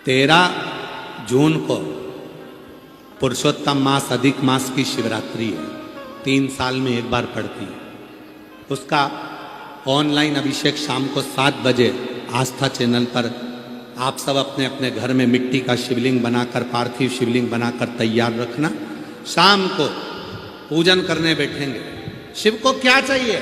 13 जून को पुरुषोत्तम मास अधिक मास की शिवरात्रि है, 3 साल में एक बार पड़ती है। उसका ऑनलाइन अभिषेक शाम को 7 बजे आस्था चैनल पर आप सब अपने अपने घर में मिट्टी का शिवलिंग बनाकर, पार्थिव शिवलिंग बनाकर तैयार रखना। शाम को पूजन करने बैठेंगे। शिव को क्या चाहिए?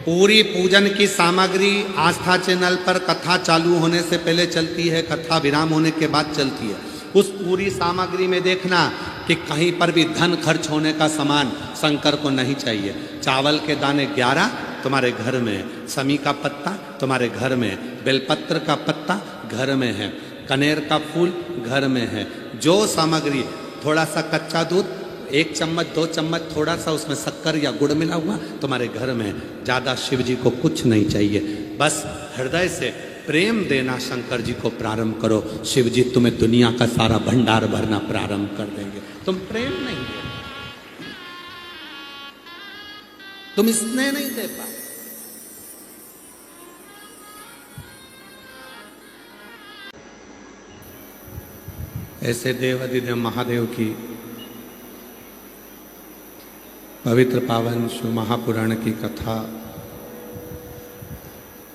पूरी पूजन की सामग्री आस्था चैनल पर कथा चालू होने से पहले चलती है, कथा विराम होने के बाद चलती है। उस पूरी सामग्री में देखना कि कहीं पर भी धन खर्च होने का सामान शंकर को नहीं चाहिए। चावल के दाने 11 तुम्हारे घर में, समी का पत्ता तुम्हारे घर में, बेलपत्र का पत्ता घर में है, कनेर का फूल घर में है। जो सामग्री, थोड़ा सा कच्चा दूध 1 चम्मच 2 चम्मच, थोड़ा सा उसमें शक्कर या गुड़ मिला हुआ तुम्हारे घर में। ज़्यादा शिव जी को कुछ नहीं चाहिए, बस हृदय से प्रेम देना शंकर जी को प्रारंभ करो। शिव जी तुम्हें दुनिया का सारा भंडार भरना प्रारंभ कर देंगे। तुम प्रेम नहीं दे, तुम स्नेह नहीं दे पाए। ऐसे देवाधिदेव महादेव की पवित्र पावन शिव महापुराण की कथा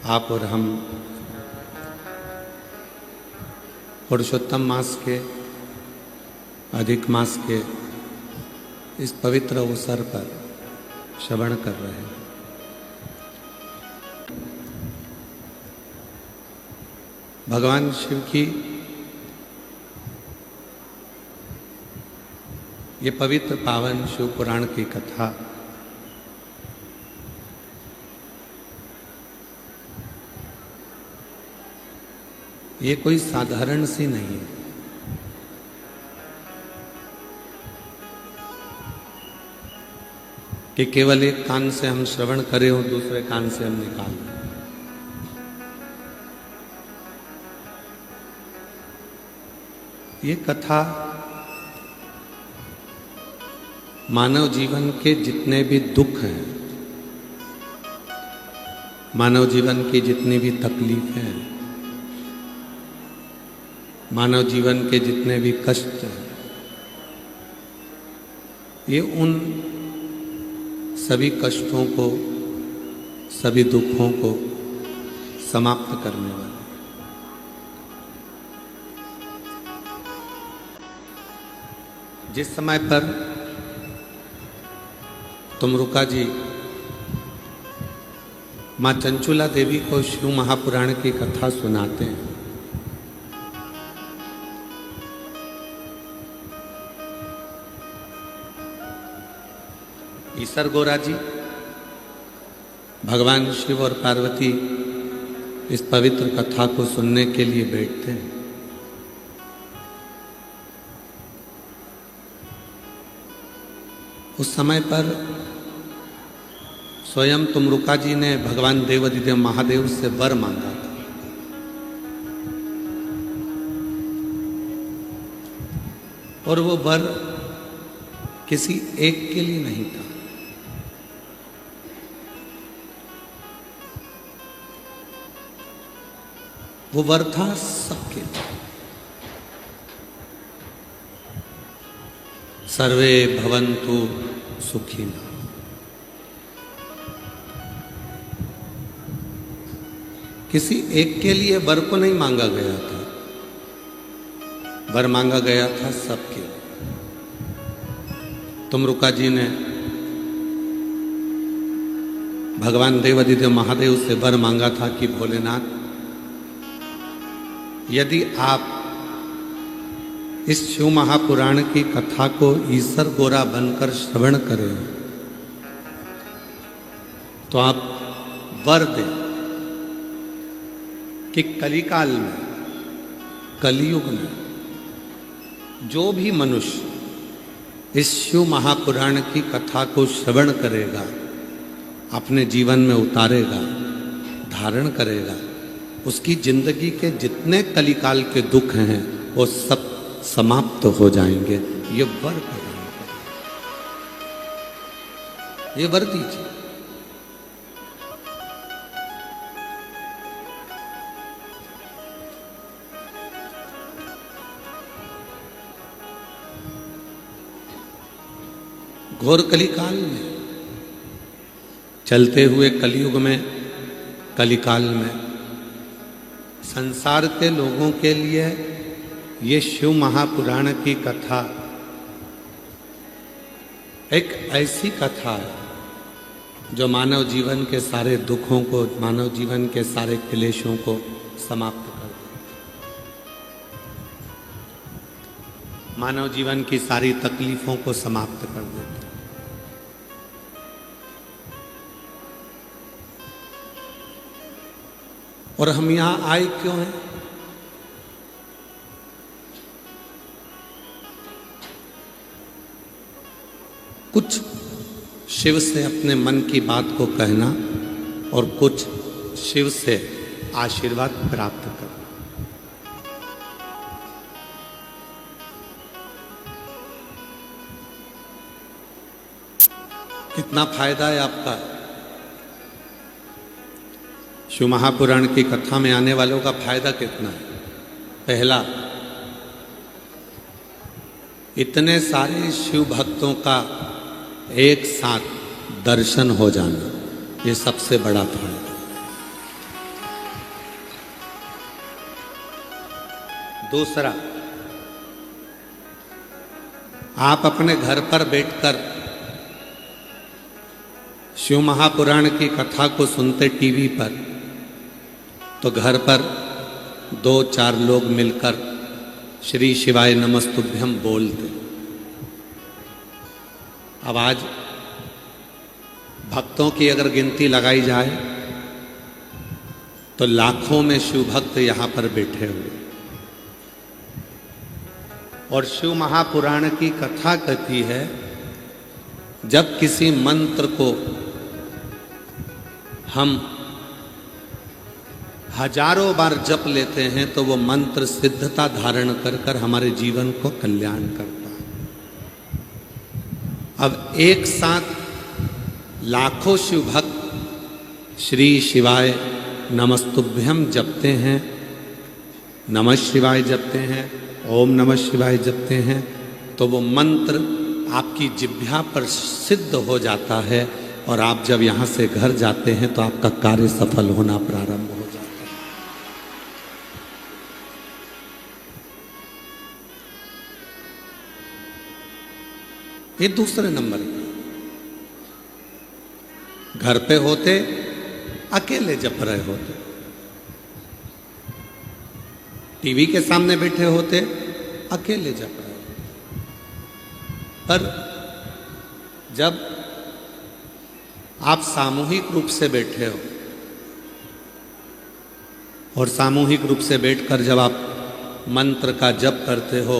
आप और हम पुरुषोत्तम मास के, अधिक मास के इस पवित्र अवसर पर श्रवण कर रहे हैं। भगवान शिव की ये पवित्र पावन शिव पुराण की कथा ये कोई साधारण सी नहीं है। कि केवल एक कान से हम श्रवण करें और दूसरे कान से हम निकाल दें। ये कथा मानव जीवन के जितने भी दुख हैं, मानव जीवन की जितनी भी तकलीफ हैं, मानव जीवन के जितने भी कष्ट हैं, ये उन सभी कष्टों को, सभी दुखों को समाप्त करने वाले। जिस समय पर तुमरुका जी माँ चंचुला देवी को शिव महापुराण की कथा सुनाते हैं, ईसर गोरा जी भगवान शिव और पार्वती इस पवित्र कथा को सुनने के लिए बैठते हैं। उस समय पर स्वयं तुमरुका जी ने भगवान देवाधिदेव महादेव से वर मांगा था। और वो वर किसी एक के लिए नहीं था, वो वर था सबके लिए। सर्वे भवन्तु सुखिनः। किसी एक के लिए वर को नहीं मांगा गया था, वर मांगा गया था सबके लिए। तुमरुका जी ने भगवान देवाधिदेव महादेव से वर मांगा था कि भोलेनाथ, यदि आप इस शिव महापुराण की कथा को ईसर गोरा बनकर श्रवण करें तो आप वर दें कि कलिकाल में, कलियुग में जो भी मनुष्य इस शिव महापुराण की कथा को श्रवण करेगा, अपने जीवन में उतारेगा, धारण करेगा, उसकी जिंदगी के जितने कलिकाल के दुख हैं वो सब समाप्त हो जाएंगे। ये वर प्रदान करें, ये वर दीजिए। घोर कलिकाल में, चलते हुए कलयुग में, कलिकाल में संसार के लोगों के लिए ये शिव महापुराण की कथा एक ऐसी कथा है जो मानव जीवन के सारे दुखों को, मानव जीवन के सारे क्लेशों को समाप्त कर देती, मानव जीवन की सारी तकलीफों को समाप्त कर देती। और हम यहां आए क्यों हैं? कुछ शिव से अपने मन की बात को कहना और कुछ शिव से आशीर्वाद प्राप्त करना। कितना फायदा है आपका? शिव महापुराण की कथा में आने वालों का फायदा कितना है? पहला, इतने सारे शिव भक्तों का एक साथ दर्शन हो जाना, ये सबसे बड़ा फायदा। दूसरा, आप अपने घर पर बैठकर शिव महापुराण की कथा को सुनते टीवी पर, तो घर पर 2-4 लोग मिलकर श्री शिवाय नमस्तुभ्यम बोलते। अब आज भक्तों की अगर गिनती लगाई जाए तो लाखों में शिव भक्त यहां पर बैठे हुए, और शिव महापुराण की कथा कहती है जब किसी मंत्र को हम हजारों बार जप लेते हैं तो वो मंत्र सिद्धता धारण कर कर हमारे जीवन को कल्याण करता है। अब एक साथ लाखों शिव भक्त श्री शिवाय नमस्तुभ्यम जपते हैं, नमः शिवाय जपते हैं, ओम नमः शिवाय जपते हैं, तो वो मंत्र आपकी जिह्वा पर सिद्ध हो जाता है और आप जब यहाँ से घर जाते हैं तो आपका कार्य सफल होना प्रारंभ हो जाता है। ये दूसरे नंबर पे, घर पे होते अकेले जप रहे होते, टीवी के सामने बैठे होते अकेले जप रहे होते, पर जब आप सामूहिक रूप से बैठे हो और सामूहिक रूप से बैठकर जब आप मंत्र का जप करते हो,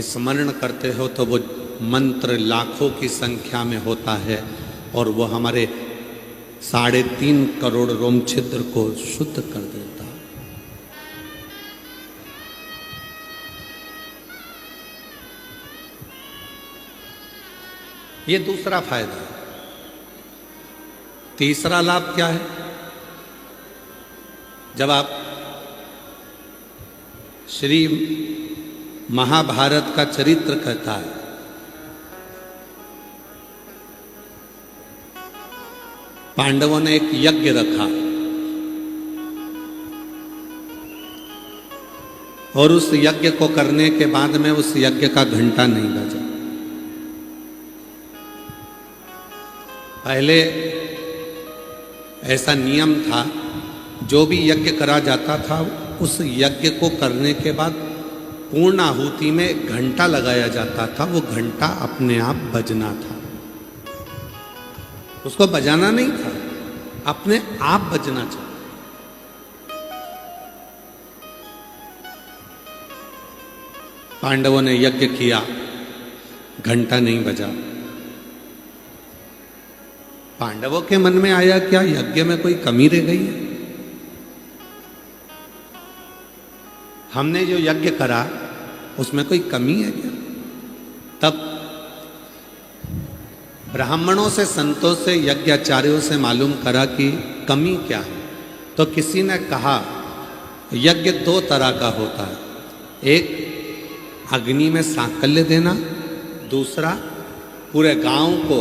स्मरण करते हो, तो वो मंत्र लाखों की संख्या में होता है और वो हमारे 3.5 करोड़ रोम छिद्र को शुद्ध कर देता है। ये दूसरा फायदा है। तीसरा लाभ क्या है? जब आप श्री महाभारत का चरित्र कहता है, पांडवों ने एक यज्ञ रखा और उस यज्ञ को करने के बाद में उस यज्ञ का घंटा नहीं बजा। पहले ऐसा नियम था, जो भी यज्ञ करा जाता था उस यज्ञ को करने के बाद पूर्ण आहुति में घंटा लगाया जाता था। वो घंटा अपने आप बजना था, उसको बजाना नहीं था, अपने आप बजना चाहिए। पांडवों ने यज्ञ किया, घंटा नहीं बजा। पांडवों के मन में आया क्या यज्ञ में कोई कमी रह गई है? हमने जो यज्ञ करा उसमें कोई कमी है क्या? तब ब्राह्मणों से, संतों से, यज्ञाचार्यों से मालूम करा कि कमी क्या है। तो किसी ने कहा यज्ञ 2 तरह का होता है, एक अग्नि में सांकल्य देना, दूसरा पूरे गांव को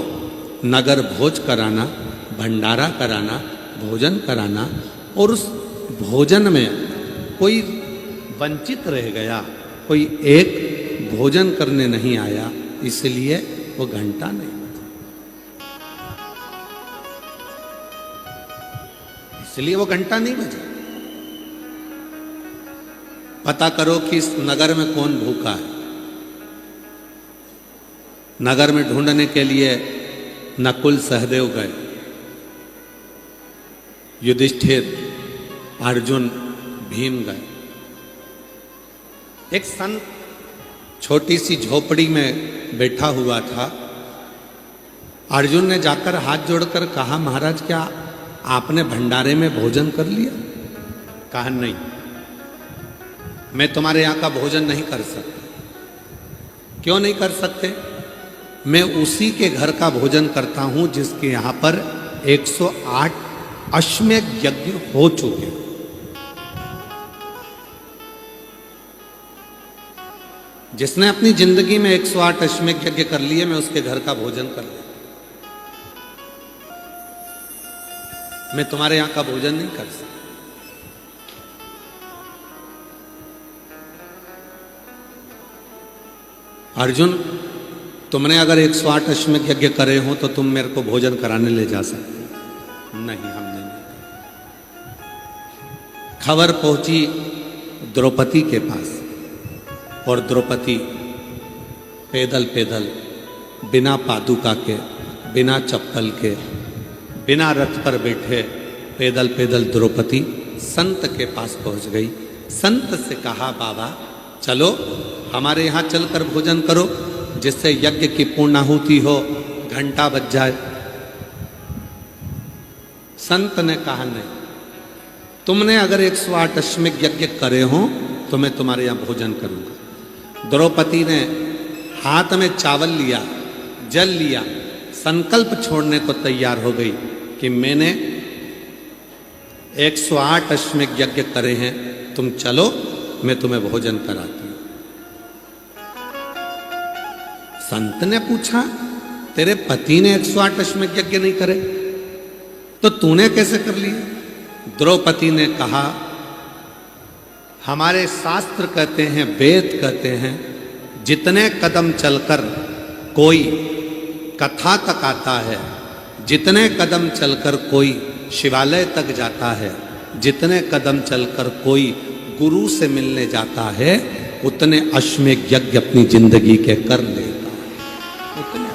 नगर भोज कराना, भंडारा कराना, भोजन कराना, और उस भोजन में कोई वंचित रह गया, कोई एक भोजन करने नहीं आया, इसलिए वो घंटा नहीं बजा, इसलिए वो घंटा नहीं बजा। पता करो कि इस नगर में कौन भूखा है। नगर में ढूंढने के लिए नकुल सहदेव गए, युधिष्ठिर, अर्जुन, भीम गए। एक संत छोटी सी झोपड़ी में बैठा हुआ था। अर्जुन ने जाकर हाथ जोड़कर कहा, महाराज क्या आपने भंडारे में भोजन कर लिया? कहा नहीं, मैं तुम्हारे यहां का भोजन नहीं कर सकता। क्यों नहीं कर सकते? मैं उसी के घर का भोजन करता हूं जिसके यहां पर 108 अश्वमेध यज्ञ हो चुके। जिसने अपनी जिंदगी में 108 अश्वमेध यज्ञ कर लिए, मैं उसके घर का भोजन कर लेता। मैं तुम्हारे यहां का भोजन नहीं कर सकता। अर्जुन, तुमने अगर 108 अश्वमेध यज्ञ करे हो तो तुम मेरे को भोजन कराने ले जा सकते। नहीं, हमने नहीं। खबर पहुंची द्रौपदी के पास, और द्रौपदी पैदल पैदल, बिना पादुका के, बिना चप्पल के, बिना रथ पर बैठे, पैदल पैदल द्रौपदी संत के पास पहुंच गई। संत से कहा, बाबा चलो हमारे यहाँ चलकर भोजन करो, जिससे यज्ञ की पूर्णाहुति हो, घंटा बज जाए। संत ने कहा, नहीं, तुमने अगर 108 अश्वमेध यज्ञ करे हो तो मैं तुम्हारे यहाँ भोजन करूंगा। द्रौपदी ने हाथ में चावल लिया, जल लिया, संकल्प छोड़ने को तैयार हो गई कि मैंने 108 अश्वमेध यज्ञ करे हैं, तुम चलो मैं तुम्हें भोजन कराती हूं। संत ने पूछा, तेरे पति ने 108 अश्वमेध यज्ञ नहीं करे तो तूने कैसे कर लिया? द्रौपदी ने कहा, हमारे शास्त्र कहते हैं, वेद कहते हैं, जितने कदम चलकर कोई कथा तक आता है, जितने कदम चलकर कोई शिवालय तक जाता है, जितने कदम चलकर कोई गुरु से मिलने जाता है, उतने अश्वमेध यज्ञ अपनी जिंदगी के कर लेता है। उतने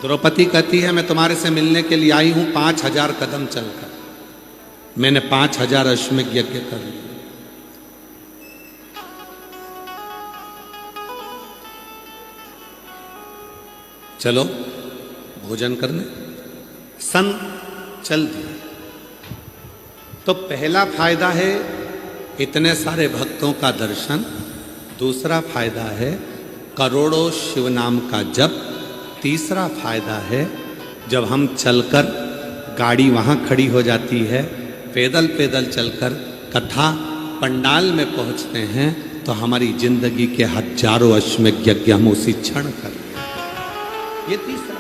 द्रौपदी कहती है, मैं तुम्हारे से मिलने के लिए आई हूं 5000 कदम चलकर, मैंने 5000 अश्वमेध यज्ञ कर लिए। चलो भोजन करने। सन चल दिए। तो पहला फायदा है इतने सारे भक्तों का दर्शन, दूसरा फायदा है करोड़ों शिव नाम का जप, तीसरा फायदा है जब हम चलकर, गाड़ी वहाँ खड़ी हो जाती है, पैदल पैदल चलकर कथा पंडाल में पहुँचते हैं तो हमारी जिंदगी के हजारों अश्वमेध यज्ञ हम उसी क्षण कर लेते हैं। ये तीसरा।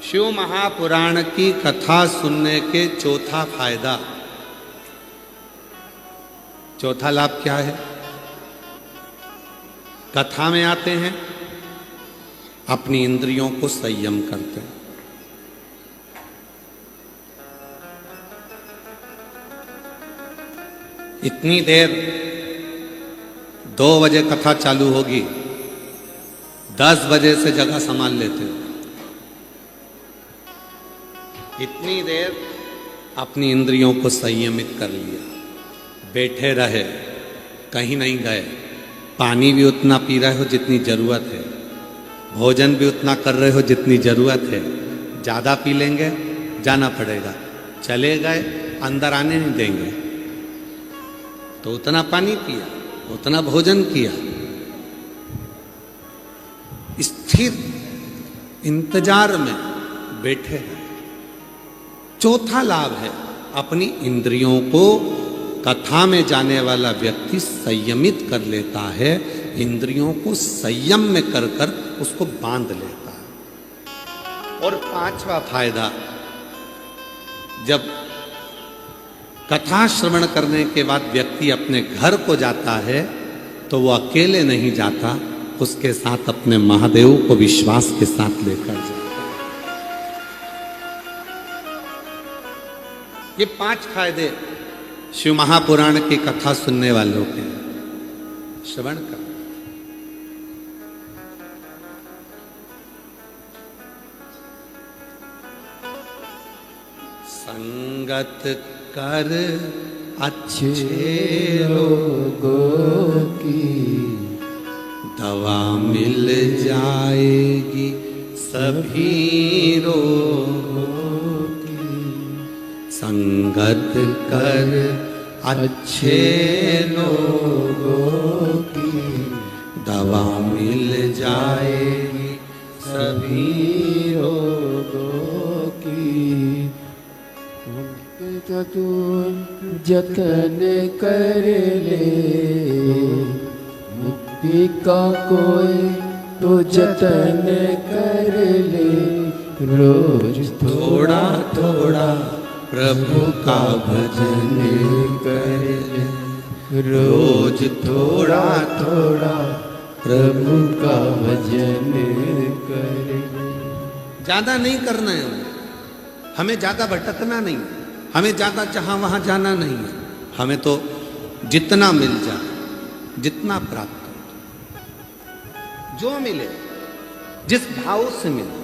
शिव महापुराण की कथा सुनने के चौथा फायदा, चौथा लाभ क्या है? कथा में आते हैं, अपनी इंद्रियों को संयम करते हैं। इतनी देर 2 बजे कथा चालू होगी, 10 बजे से जगह संभाल लेते हैं। इतनी देर अपनी इंद्रियों को संयमित कर लिया, बैठे रहे, कहीं नहीं गए, पानी भी उतना पी रहे हो जितनी जरूरत है, भोजन भी उतना कर रहे हो जितनी जरूरत है। ज़्यादा पी लेंगे जाना पड़ेगा, चले गए अंदर आने नहीं देंगे, तो उतना पानी पिया, उतना भोजन किया, स्थिर इंतजार में बैठे हैं। चौथा लाभ है अपनी इंद्रियों को कथा में जाने वाला व्यक्ति संयमित कर लेता है, इंद्रियों को संयम में कर कर उसको बांध लेता है। और पांचवा फायदा, जब कथा श्रवण करने के बाद व्यक्ति अपने घर को जाता है तो वो अकेले नहीं जाता, उसके साथ अपने महादेव को विश्वास के साथ लेकर जाता है। ये 5 फायदे शिव महापुराण की कथा सुनने वालों के, श्रवण कर। संगत कर अच्छे लोगों की, दवा मिल जाएगी सभी रोगों की। संगत कर अच्छे लोगों की, दवा मिल जाएगी सभी रोगों की। तू जतन कर ले, मुक्ति का कोई तो जतन कर ले। रोज थोड़ा थोड़ा प्रभु का भजन कर ले, रोज थोड़ा थोड़ा प्रभु का भजन कर ले। ज्यादा नहीं करना है हमें, ज्यादा भटकना नहीं, हमें ज्यादा जहां वहां जाना नहीं है। हमें तो जितना मिल जाए, जितना प्राप्त हो, जो मिले, जिस भाव से मिले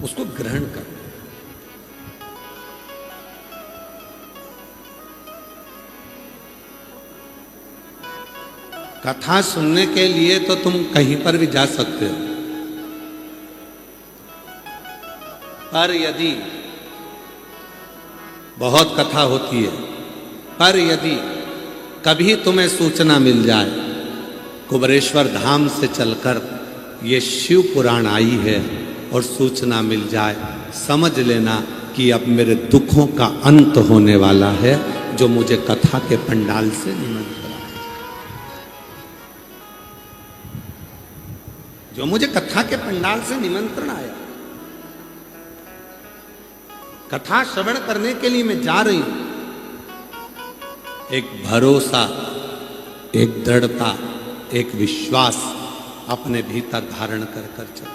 उसको ग्रहण कर। कथा सुनने के लिए तो तुम कहीं पर भी जा सकते हो, पर यदि बहुत कथा होती है, पर यदि कभी तुम्हें सूचना मिल जाए कुबरेश्वर धाम से चलकर ये शिव पुराण आई है और सूचना मिल जाए, समझ लेना कि अब मेरे दुखों का अंत होने वाला है, जो मुझे कथा के पंडाल से निमंत्रण आया, जो मुझे कथा के पंडाल से निमंत्रण आया। कथा श्रवण करने के लिए मैं जा रही हूं, एक भरोसा, एक दृढ़ता, एक विश्वास अपने भीतर धारण कर कर चल।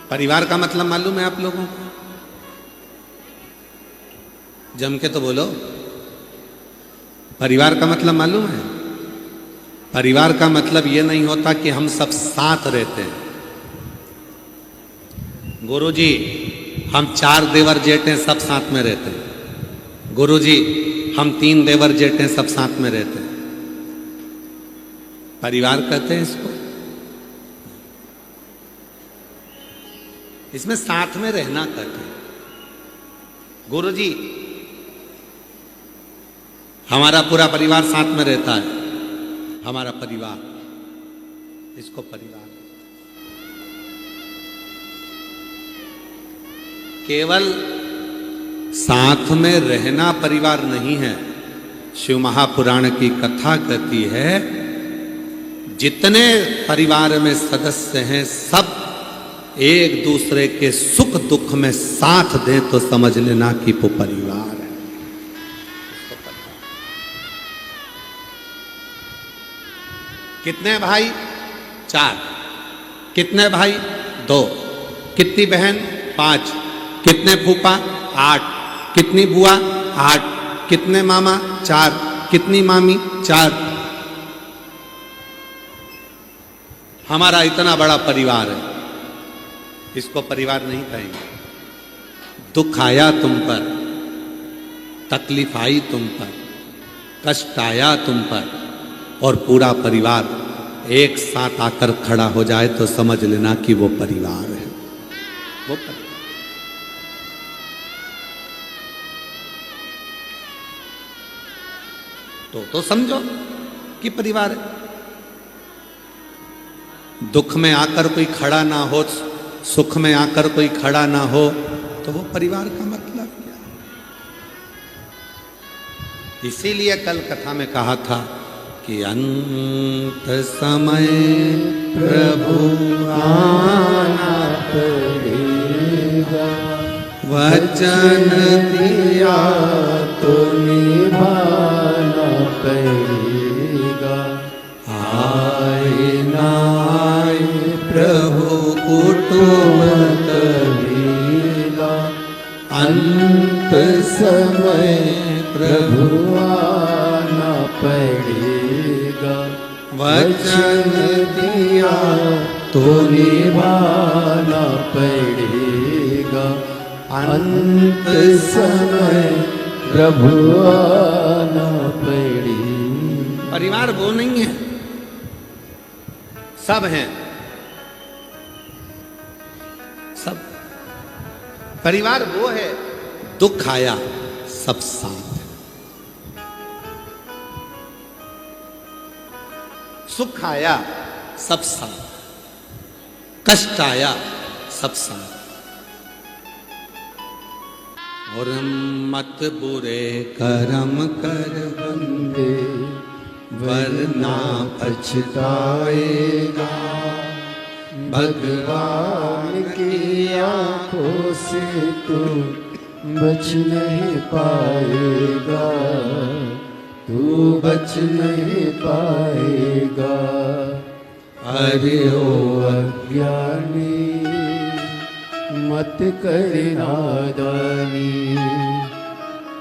परिवार का मतलब मालूम है आप लोगों को? जम के तो बोलो, परिवार का मतलब मालूम है? परिवार का मतलब यह नहीं होता कि हम सब साथ रहते हैं। गुरुजी, हम 4 देवर जेठे सब साथ में रहते हैं। गुरुजी, हम 3 देवर जेठे सब साथ में रहते हैं। परिवार कहते हैं इसको। इसमें साथ में रहना कहते हैं। गुरुजी, हमारा पूरा परिवार साथ में रहता है, हमारा परिवार, इसको परिवार। केवल साथ में रहना परिवार नहीं है। शिव महापुराण की कथा कहती है जितने परिवार में सदस्य हैं सब एक दूसरे के सुख दुख में साथ दें तो समझ लेना कि वो परिवार है। कितने भाई? 4। कितने भाई? 2। कितनी बहन? 5। कितने फूफा? 8। कितनी बुआ? 8। कितने मामा? 4। कितनी मामी? 4। हमारा इतना बड़ा परिवार है, इसको परिवार नहीं कहेंगे। दुख आया तुम पर, तकलीफ आई तुम पर, कष्ट आया तुम पर, और पूरा परिवार एक साथ आकर खड़ा हो जाए तो समझ लेना कि वो परिवार है, वो परिवार। तो समझो कि परिवार है। दुख में आकर कोई खड़ा ना हो सुख में आकर कोई खड़ा ना हो तो वो परिवार का मतलब क्या? इसीलिए कल कथा में कहा था कि अंत समय प्रभु आना पड़ेगा, वचन दिया तो निभाना पड़ेगा। आए ना आए प्रभु कुटुंब कबीला, अंत समय प्रभु आना पड़ेगा। वचन दिया तो निभाना पड़ेगा। अंत समय प्रभु आना पड़ेगा। परिवार वो नहीं है, सब हैं, सब। परिवार वो है, दुख आया सब साथ, सुख आया सब साथ, कष्ट आया सब साथ। और मत बुरे कर्म कर बंदे, वरना पछताएगा। भगवान की आंखों से तू बच नहीं पाएगा, तू बच नहीं पाएगा। अरे ओ अज्ञानी, मत कर नादानी।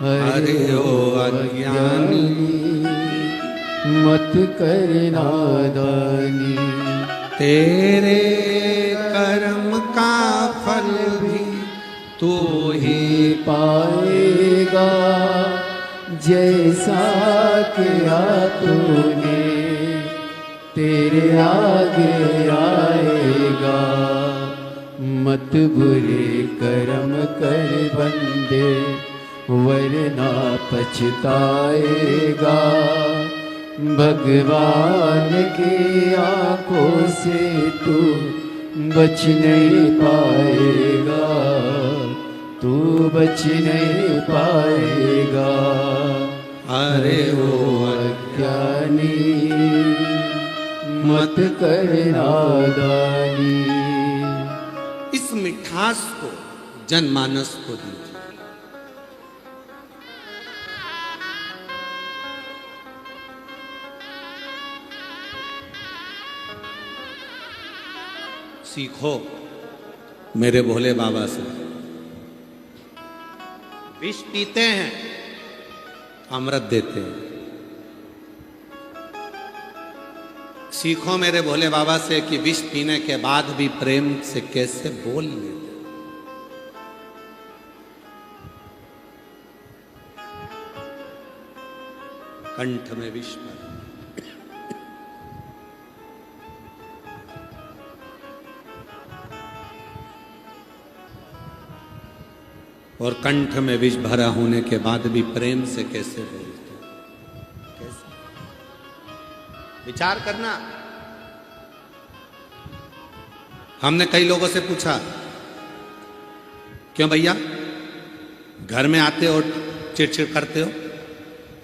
अरे ओ अज्ञानी, मत कर नादानी। तेरे कर्म का फल भी तू ही पाएगा, जैसा किया तूने तेरे आगे आएगा। मत बुरे कर्म कर बंदे, वरना पछताएगा। भगवान की आंखों से तू बच नहीं पाएगा, तू बच नहीं पाएगा। अरे वो अज्ञानी, मत कर नादानी। इस मिठास को जनमानस को दीजिए। सीखो मेरे भोले बाबा से। विष पीते हैं, अमृत देते हैं। सीखो मेरे भोले बाबा से कि विष पीने के बाद भी प्रेम से कैसे बोल लेते। कंठ में विष भर, और कंठ में विष भरा होने के बाद भी प्रेम से कैसे बोलते, कैसे? विचार करना। हमने कई लोगों से पूछा, क्यों भैया घर में आते हो चिड़चिड़ करते हो?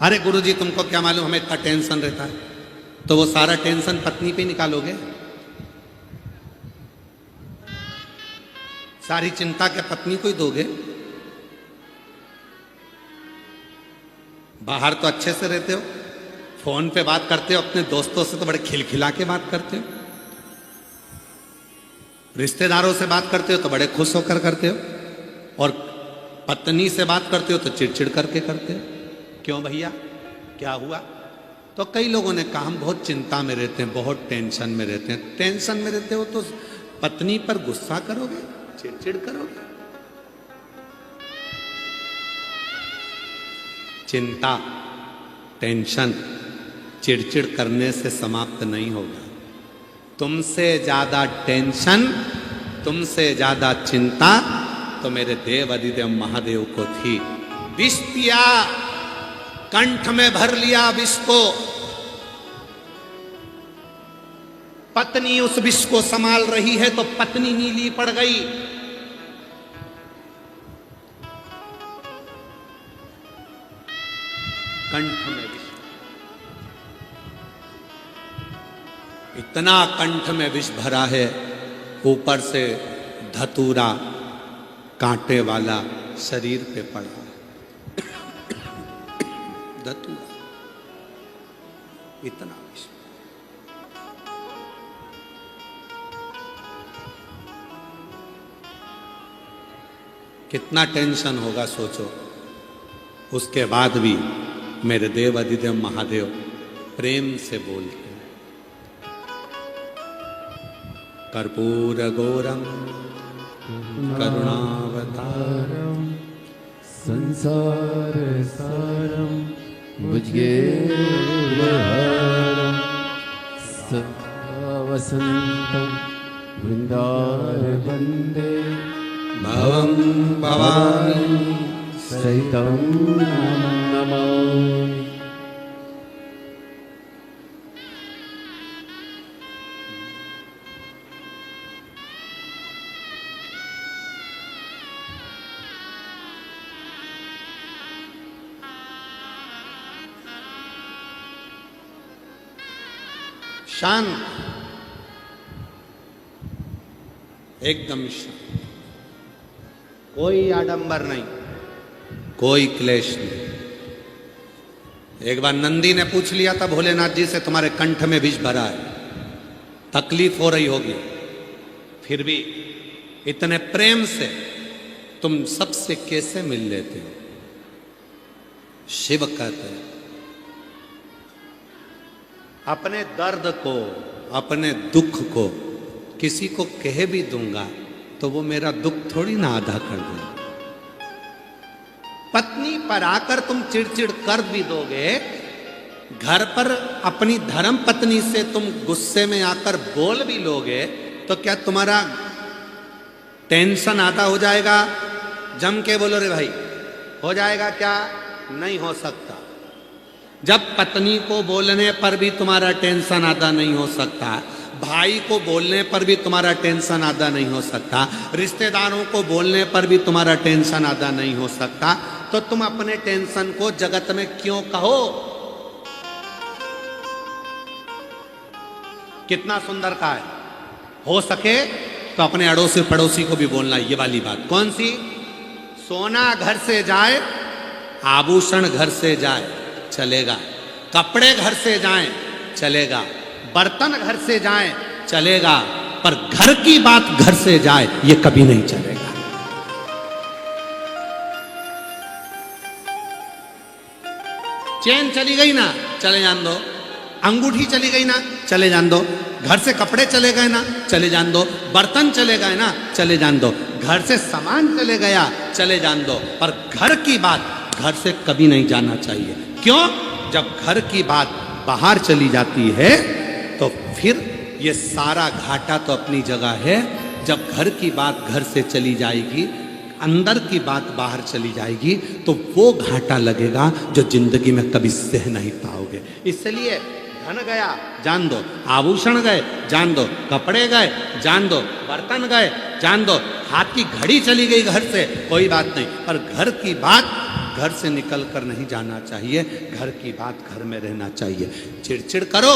अरे गुरुजी तुमको क्या मालूम, हमें इतना टेंशन रहता है। तो वो सारा टेंशन पत्नी पे निकालोगे? सारी चिंता क्या पत्नी को ही दोगे? बाहर तो अच्छे से रहते हो, फोन पे बात करते हो, अपने दोस्तों से तो बड़े खिलखिला के बात करते हो, रिश्तेदारों से बात करते हो तो बड़े खुश होकर करते हो, और पत्नी से बात करते हो तो चिड़चिड़ करके करते हो। क्यों भैया क्या हुआ? तो कई लोगों ने कहा हम बहुत चिंता में रहते हैं, बहुत टेंशन में रहते हैं। टेंशन में रहते हो तो पत्नी पर गुस्सा करोगे, चिड़चिड़ करोगे? चिंता, टेंशन चिड़चिड़ करने से समाप्त नहीं होगा। तुमसे ज्यादा टेंशन, तुमसे ज्यादा चिंता तो मेरे देव अधिदेव महादेव को थी। विष पिया, कंठ में भर लिया विष को, पत्नी उस विष को संभाल रही है तो पत्नी नीली पड़ गई। कंठ में विष, इतना कंठ में विष भरा है, ऊपर से धतूरा कांटे वाला शरीर पे पड़ा है। धतूरा, इतना विष। कितना टेंशन होगा सोचो। उसके बाद भी मेरे देव अधिदेव महादेव प्रेम से बोलते हैं, कर्पूर गौरम करुणावतारम संसार सारम भुजगेरहारम सदा वसंतम वृंदार वंदे भवं भवानी सहितं नमामि। शांत, एकदम शांत, कोई आडंबर नहीं, कोई क्लेश नहीं। एक बार नंदी ने पूछ लिया था भोलेनाथ जी से, तुम्हारे कंठ में विष भरा है, तकलीफ हो रही होगी, फिर भी इतने प्रेम से तुम सबसे कैसे मिल लेते हो? शिव कहते हैं, अपने दर्द को, अपने दुख को किसी को कह भी दूंगा तो वो मेरा दुख थोड़ी ना आधा कर देगा। पत्नी पर आकर तुम चिड़चिड़ कर भी दोगे, घर पर अपनी धर्म पत्नी से तुम गुस्से में आकर बोल भी लोगे, तो क्या तुम्हारा टेंशन आधा हो जाएगा? जम के बोलो रे भाई, हो जाएगा क्या? नहीं हो सकता। जब पत्नी को बोलने पर भी तुम्हारा टेंशन आधा नहीं हो सकता, भाई को बोलने पर भी तुम्हारा टेंशन आधा नहीं हो सकता, रिश्तेदारों को बोलने पर भी तुम्हारा टेंशन आधा नहीं हो सकता, तो तुम अपने टेंशन को जगत में क्यों कहो? कितना सुंदर कहा है, हो सके तो अपने अड़ोसी पड़ोसी को भी बोलना ये वाली बात। कौन सी? सोना घर से जाए, आभूषण घर से जाए, चलेगा। कपड़े घर से जाएं, चलेगा। बर्तन घर से जाएं, चलेगा, पर घर की बात घर से जाए ये कभी नहीं चलेगा। चेन चली गई ना, चले जान दो। अंगूठी चली गई ना, चले जान दो। घर से कपड़े चले गए ना, चले जान दो। बर्तन चले गए ना, चले जान दो। घर से सामान चले गया, चले जान दो, पर घर की बात घर से कभी नहीं जाना चाहिए। क्यों? जब घर की बात बाहर चली जाती है तो फिर ये सारा घाटा तो अपनी जगह है। जब घर की बात घर से चली जाएगी, अंदर की बात बाहर चली जाएगी, तो वो घाटा लगेगा जो जिंदगी में कभी सह नहीं पाओगे। इसलिए धन गया जान दो, आभूषण गए जान दो, कपड़े गए जान दो, बर्तन गए जान दो, हाथ की घड़ी चली गई घर से, कोई बात नहीं, पर घर की बात घर से निकल कर नहीं जाना चाहिए। घर की बात घर में रहना चाहिए। चिड़चिड़ करो,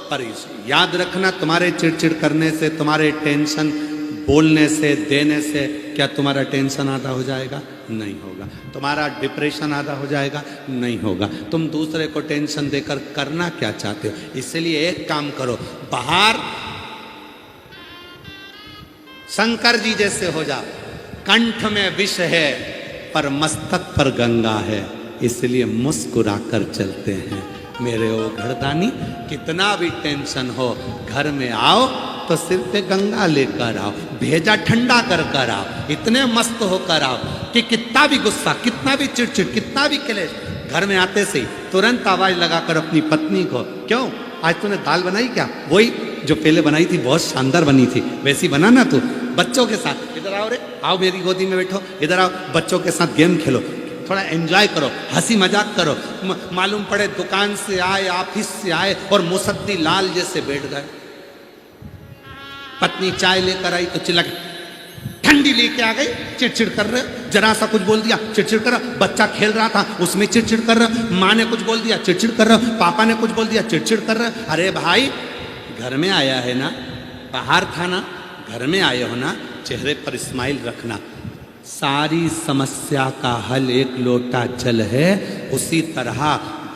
पर याद रखना, तुम्हारे चिड़चिड़ करने से, तुम्हारे टेंशन बोलने से, देने से क्या तुम्हारा टेंशन आधा हो जाएगा? नहीं होगा। तुम्हारा डिप्रेशन आधा हो जाएगा? नहीं होगा। तुम दूसरे को टेंशन देकर करना क्या चाहते हो? इसलिए एक काम करो, बाहर शंकर जी जैसे हो जाओ। कंठ में विष है पर मस्तक पर गंगा है, इसलिए मुस्कुरा कर चलते हैं। मेरे ओ घरदानी, कितना भी टेंशन हो, घर में आओ तो सिर पे गंगा लेकर आओ, भेजा ठंडा कर कर आओ, इतने मस्त होकर आओ कि कितना भी गुस्सा, कितना भी चिड़चिड़, कितना भी क्लेश, घर में आते से ही तुरंत आवाज लगाकर अपनी पत्नी को, क्यों आज तूने दाल बनाई क्या? वही जो पहले बनाई थी, बहुत शानदार बनी थी, वैसी बना ना तू। बच्चों के साथ इधर आओ रे, आओ मेरी गोदी में बैठो, इधर आओ, बच्चों के साथ गेम खेलो, थोड़ा एंजॉय करो, हंसी मजाक करो। मालूम पड़े दुकान से आए, ऑफिस से आए और मुसद्दी लाल जैसे बैठ गए, पत्नी चाय लेकर आई तो चिल्ला ठंडी लेके आ गई, चिड़चिड़ कर रहे, जरा सा कुछ बोल दिया चिड़चिड़ कर रहा, बच्चा खेल रहा था उसमें चिड़चिड़ कर रहा, माँ ने कुछ बोल दिया चिड़चिड़ कर रहा, पापा ने कुछ बोल दिया चिड़चिड़ कर रहा। अरे भाई घर में आया है ना, बाहर था ना, घर में आए हो ना, चेहरे पर स्माइल रखना। सारी समस्या का हल एक लोटा जल है, उसी तरह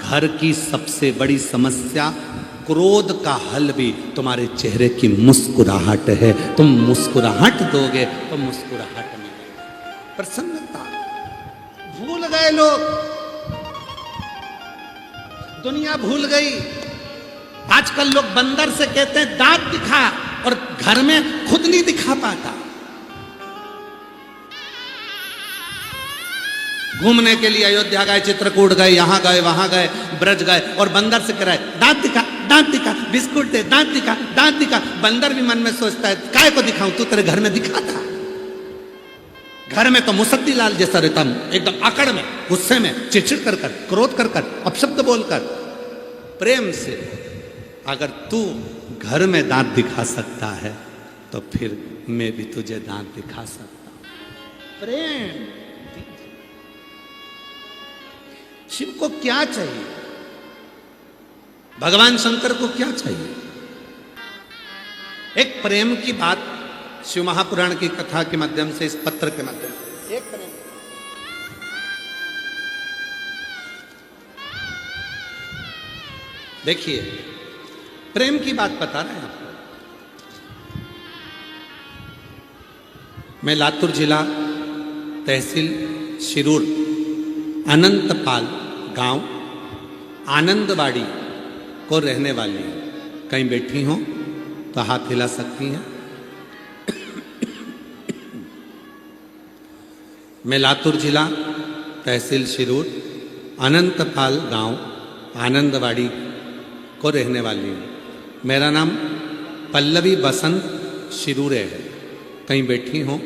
घर की सबसे बड़ी समस्या क्रोध का हल भी तुम्हारे चेहरे की मुस्कुराहट है। तुम मुस्कुराहट दोगे तो मुस्कुराहट मिलेगी, प्रसन्नता। भूल गए लोग, दुनिया भूल गई। आजकल लोग बंदर से कहते हैं दांत दिखा, और घर में खुद नहीं दिखा पाता। घूमने के लिए अयोध्या गए, चित्रकूट गए, यहां गए वहां गए, ब्रज गए, और बंदर से कह रहा है दांत दिखा, दांत दिखा, बिस्कुट दे, दांत दिखा, दांत दिखा। बंदर भी मन में सोचता है काय को दिखाऊं, तू तेरे घर में दिखा था। घर में तो मुसद्दी लाल जैसा रहता हूं, एकदम आकड़ में, गुस्से में, चिड़चिड़ कर कर, क्रोध कर कर, अपशब्द बोलकर। प्रेम से अगर तू घर में दांत दिखा सकता है तो फिर मैं भी तुझे दांत दिखा सकता हूं। प्रेम। शिव को क्या चाहिए, भगवान शंकर को क्या चाहिए? एक प्रेम की बात शिव महापुराण की कथा के माध्यम से, इस पत्र के माध्यम से, एक प्रेम। देखिए प्रेम की बात बता रहे हैं आपको। मैं लातूर जिला तहसील शिरूर अनंतपाल गांव आनंदवाड़ी को रहने वाली हूं। कहीं बैठी हो तो हाथ हिला सकती हैं। मैं लातूर जिला तहसील शिरूर अनंतपाल गांव आनंदवाड़ी को रहने वाली हूँ। मेरा नाम पल्लवी बसंत शिरूरे है। कहीं बैठी हो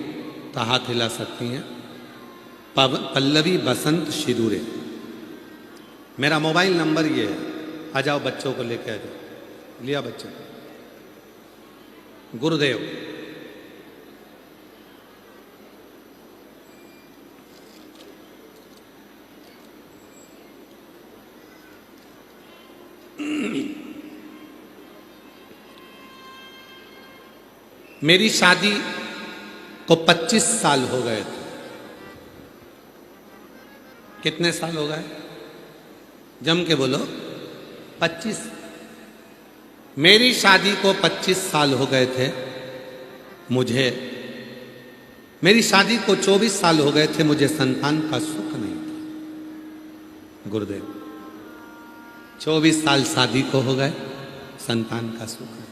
तो हाथ हिला सकती हैं। पल्लवी बसंत शिरूरे। मेरा मोबाइल नंबर ये है। आ जाओ बच्चों को लेके आ जाओ। लिया बच्चों। गुरुदेव। मेरी शादी को 25 साल हो गए थे। कितने साल हो गए? जम के बोलो। 25। मेरी शादी को 25 साल हो गए थे। मेरी शादी को 24 साल हो गए थे। मुझे संतान का सुख नहीं था। गुरुदेव 24 साल शादी को हो गए, संतान का सुख नहीं।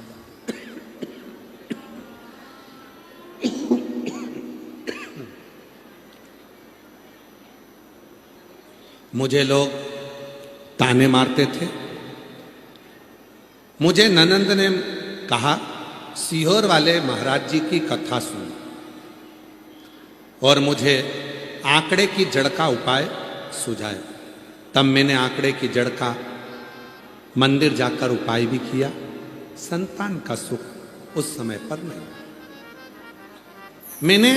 मुझे लोग ताने मारते थे। मुझे ननंद ने कहा सीहोर वाले महाराज जी की कथा सुन, और मुझे आंकड़े की जड़ का उपाय सुझाया। तब मैंने आंकड़े की जड़ का मंदिर जाकर उपाय भी किया। संतान का सुख उस समय पर नहीं। मैंने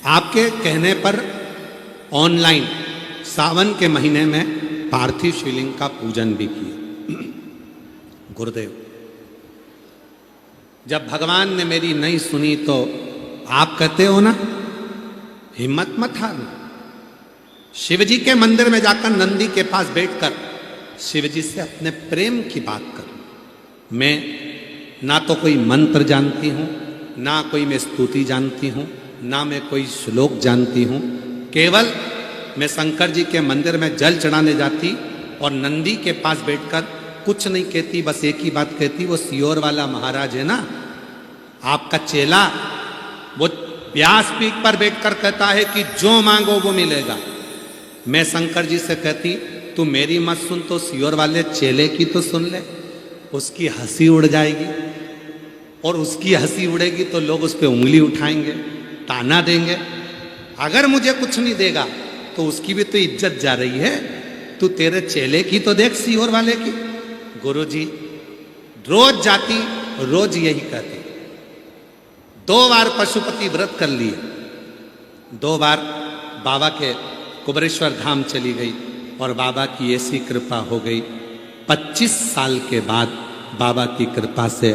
आपके कहने पर ऑनलाइन सावन के महीने में पार्थिव शिवलिंग का पूजन भी किया। गुरुदेव जब भगवान ने मेरी नहीं सुनी तो आप कहते हो ना, हिम्मत मत हारना। शिवजी के मंदिर में जाकर नंदी के पास बैठकर शिवजी से अपने प्रेम की बात करो। मैं ना तो कोई मंत्र जानती हूं, ना कोई मैं स्तुति जानती हूं, ना मैं कोई श्लोक जानती हूं। केवल मैं शंकर जी के मंदिर में जल चढ़ाने जाती और नंदी के पास बैठकर कुछ नहीं कहती, बस एक ही बात कहती। वो सीहोर वाला महाराज है ना, आपका चेला, वो व्यास पीठ पर बैठकर कहता है कि जो मांगो वो मिलेगा। मैं शंकर जी से कहती तू मेरी मत सुन, तो सीहोर वाले चेले की तो सुन ले। उसकी हंसी उड़ जाएगी, और उसकी हंसी उड़ेगी तो लोग उस पर उंगली उठाएंगे, ताना देंगे। अगर मुझे कुछ नहीं देगा तो उसकी भी तो इज्जत जा रही है। तू तेरे चेले की तो देख, सीहोर वाले की। गुरुजी रोज जाती, रोज यही कहती 2 बार पशुपति व्रत कर लिए, 2 बार बाबा के कुबरेश्वर धाम चली गई और बाबा की ऐसी कृपा हो गई। 25 साल के बाद बाबा की कृपा से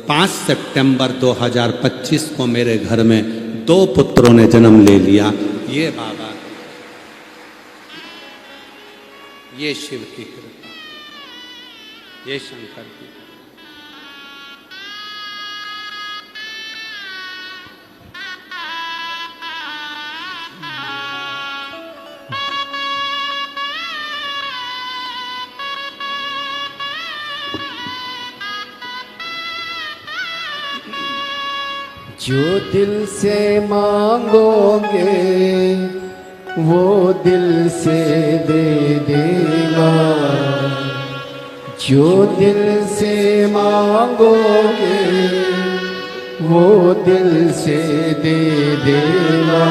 5 सितंबर 2025 को मेरे घर में 2 पुत्रों ने जन्म ले लिया। ये बाबा, ये शिव की कृपा, ये शंकर की। जो दिल से मांगोगे वो दिल से दे देगा, जो दिल से मांगोगे वो दिल से दे देगा।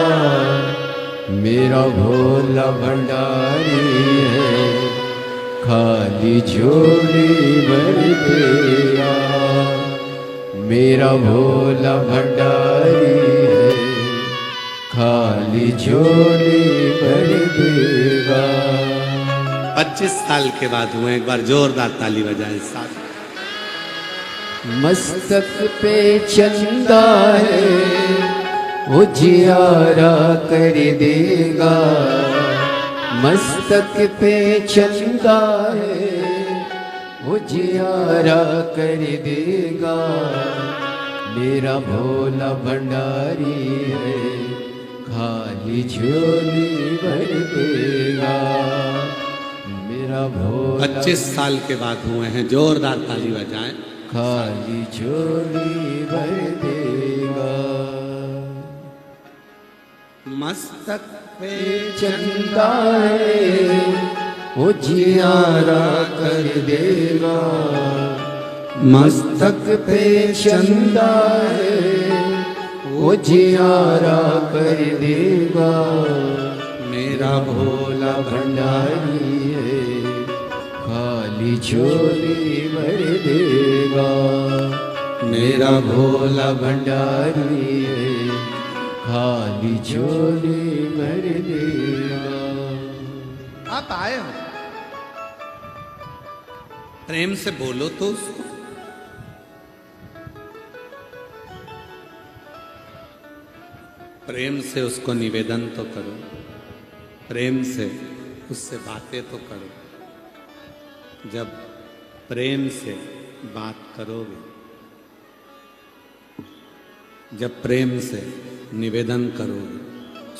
मेरा भोला भंडारी है, खाली झोली भर देगा। मेरा भोला भंडारी है, खाली झोली भर देगा। 25 साल के बाद हुए, एक बार जोरदार ताली बजाएं साथ। मस्तक पे चंदा है, उजियारा कर देगा। मस्तक पे चंदा है, उजियारा कर देगा। मेरा भोला भंडारी है, खाली झोली भर देगा। मेरा भोला 25 साल के बाद हुए हैं, जोरदार ताली बजाएं। खाली झोली भर देगा। मस्तक पे चंदा है, उजियारा कर देगा। मस्तक पे चंदा है, उजियारा कर देगा। मेरा भोला भंडारी है, खाली झोली भर देगा। मेरा भोला भंडारी है, खाली झोली भर देगा। आप आए हो, प्रेम से बोलो तो उसको। प्रेम से उसको निवेदन तो करो, प्रेम से उससे बातें तो करो। जब प्रेम से बात करोगे, जब प्रेम से निवेदन करोगे,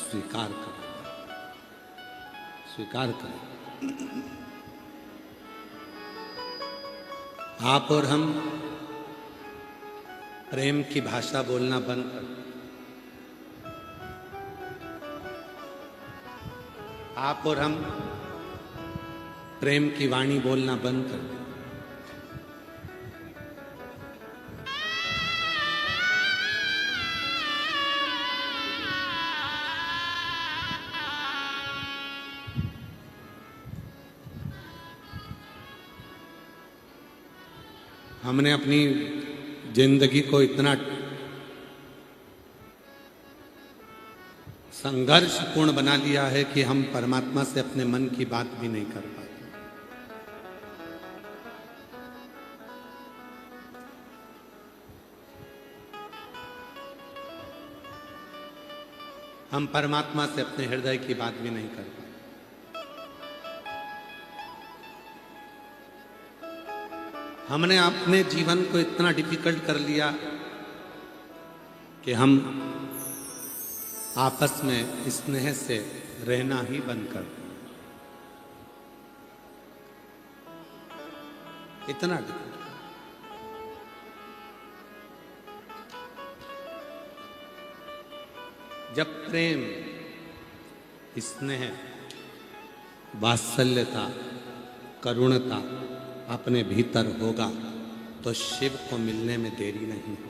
स्वीकार करो, स्वीकार करो। आप और हम प्रेम की भाषा बोलना बंद कर, आप और हम प्रेम की वाणी बोलना बंद कर। हमने अपनी जिंदगी को इतना संघर्षपूर्ण बना लिया है कि हम परमात्मा से अपने मन की बात भी नहीं कर पाते। हम परमात्मा से अपने हृदय की बात भी नहीं कर पाते। हमने अपने जीवन को इतना डिफिकल्ट कर लिया कि हम आपस में स्नेह से रहना ही बंद कर दिया। इतना डिफिकल्ट। जब प्रेम, स्नेह, वात्सल्यता, करुणता अपने भीतर होगा तो शिव को मिलने में देरी नहीं होगी।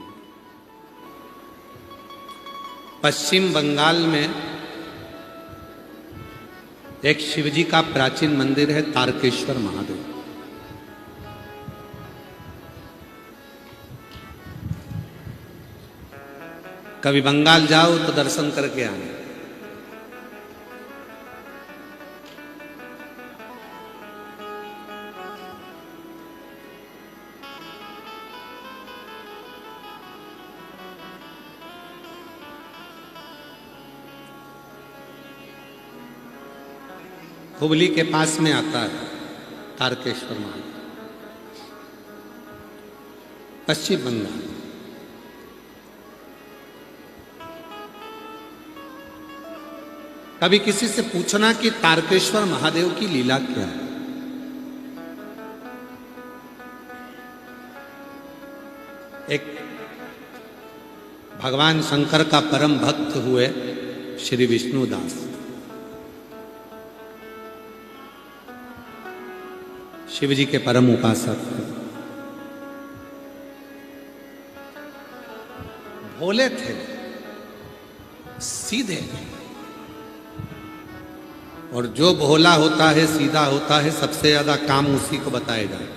पश्चिम बंगाल में एक शिवजी का प्राचीन मंदिर है, तारकेश्वर महादेव। कभी बंगाल जाओ तो दर्शन करके आना। हुबली के पास में आता है तारकेश्वर महादेव, पश्चिम बंगाल। कभी किसी से पूछना कि तारकेश्वर महादेव की लीला क्या है। एक भगवान शंकर का परम भक्त हुए श्री विष्णुदास, शिव जी के परम उपासक थे, भोले थे, सीधे। और जो भोला होता है, सीधा होता है, सबसे ज्यादा काम उसी को बताया जाए।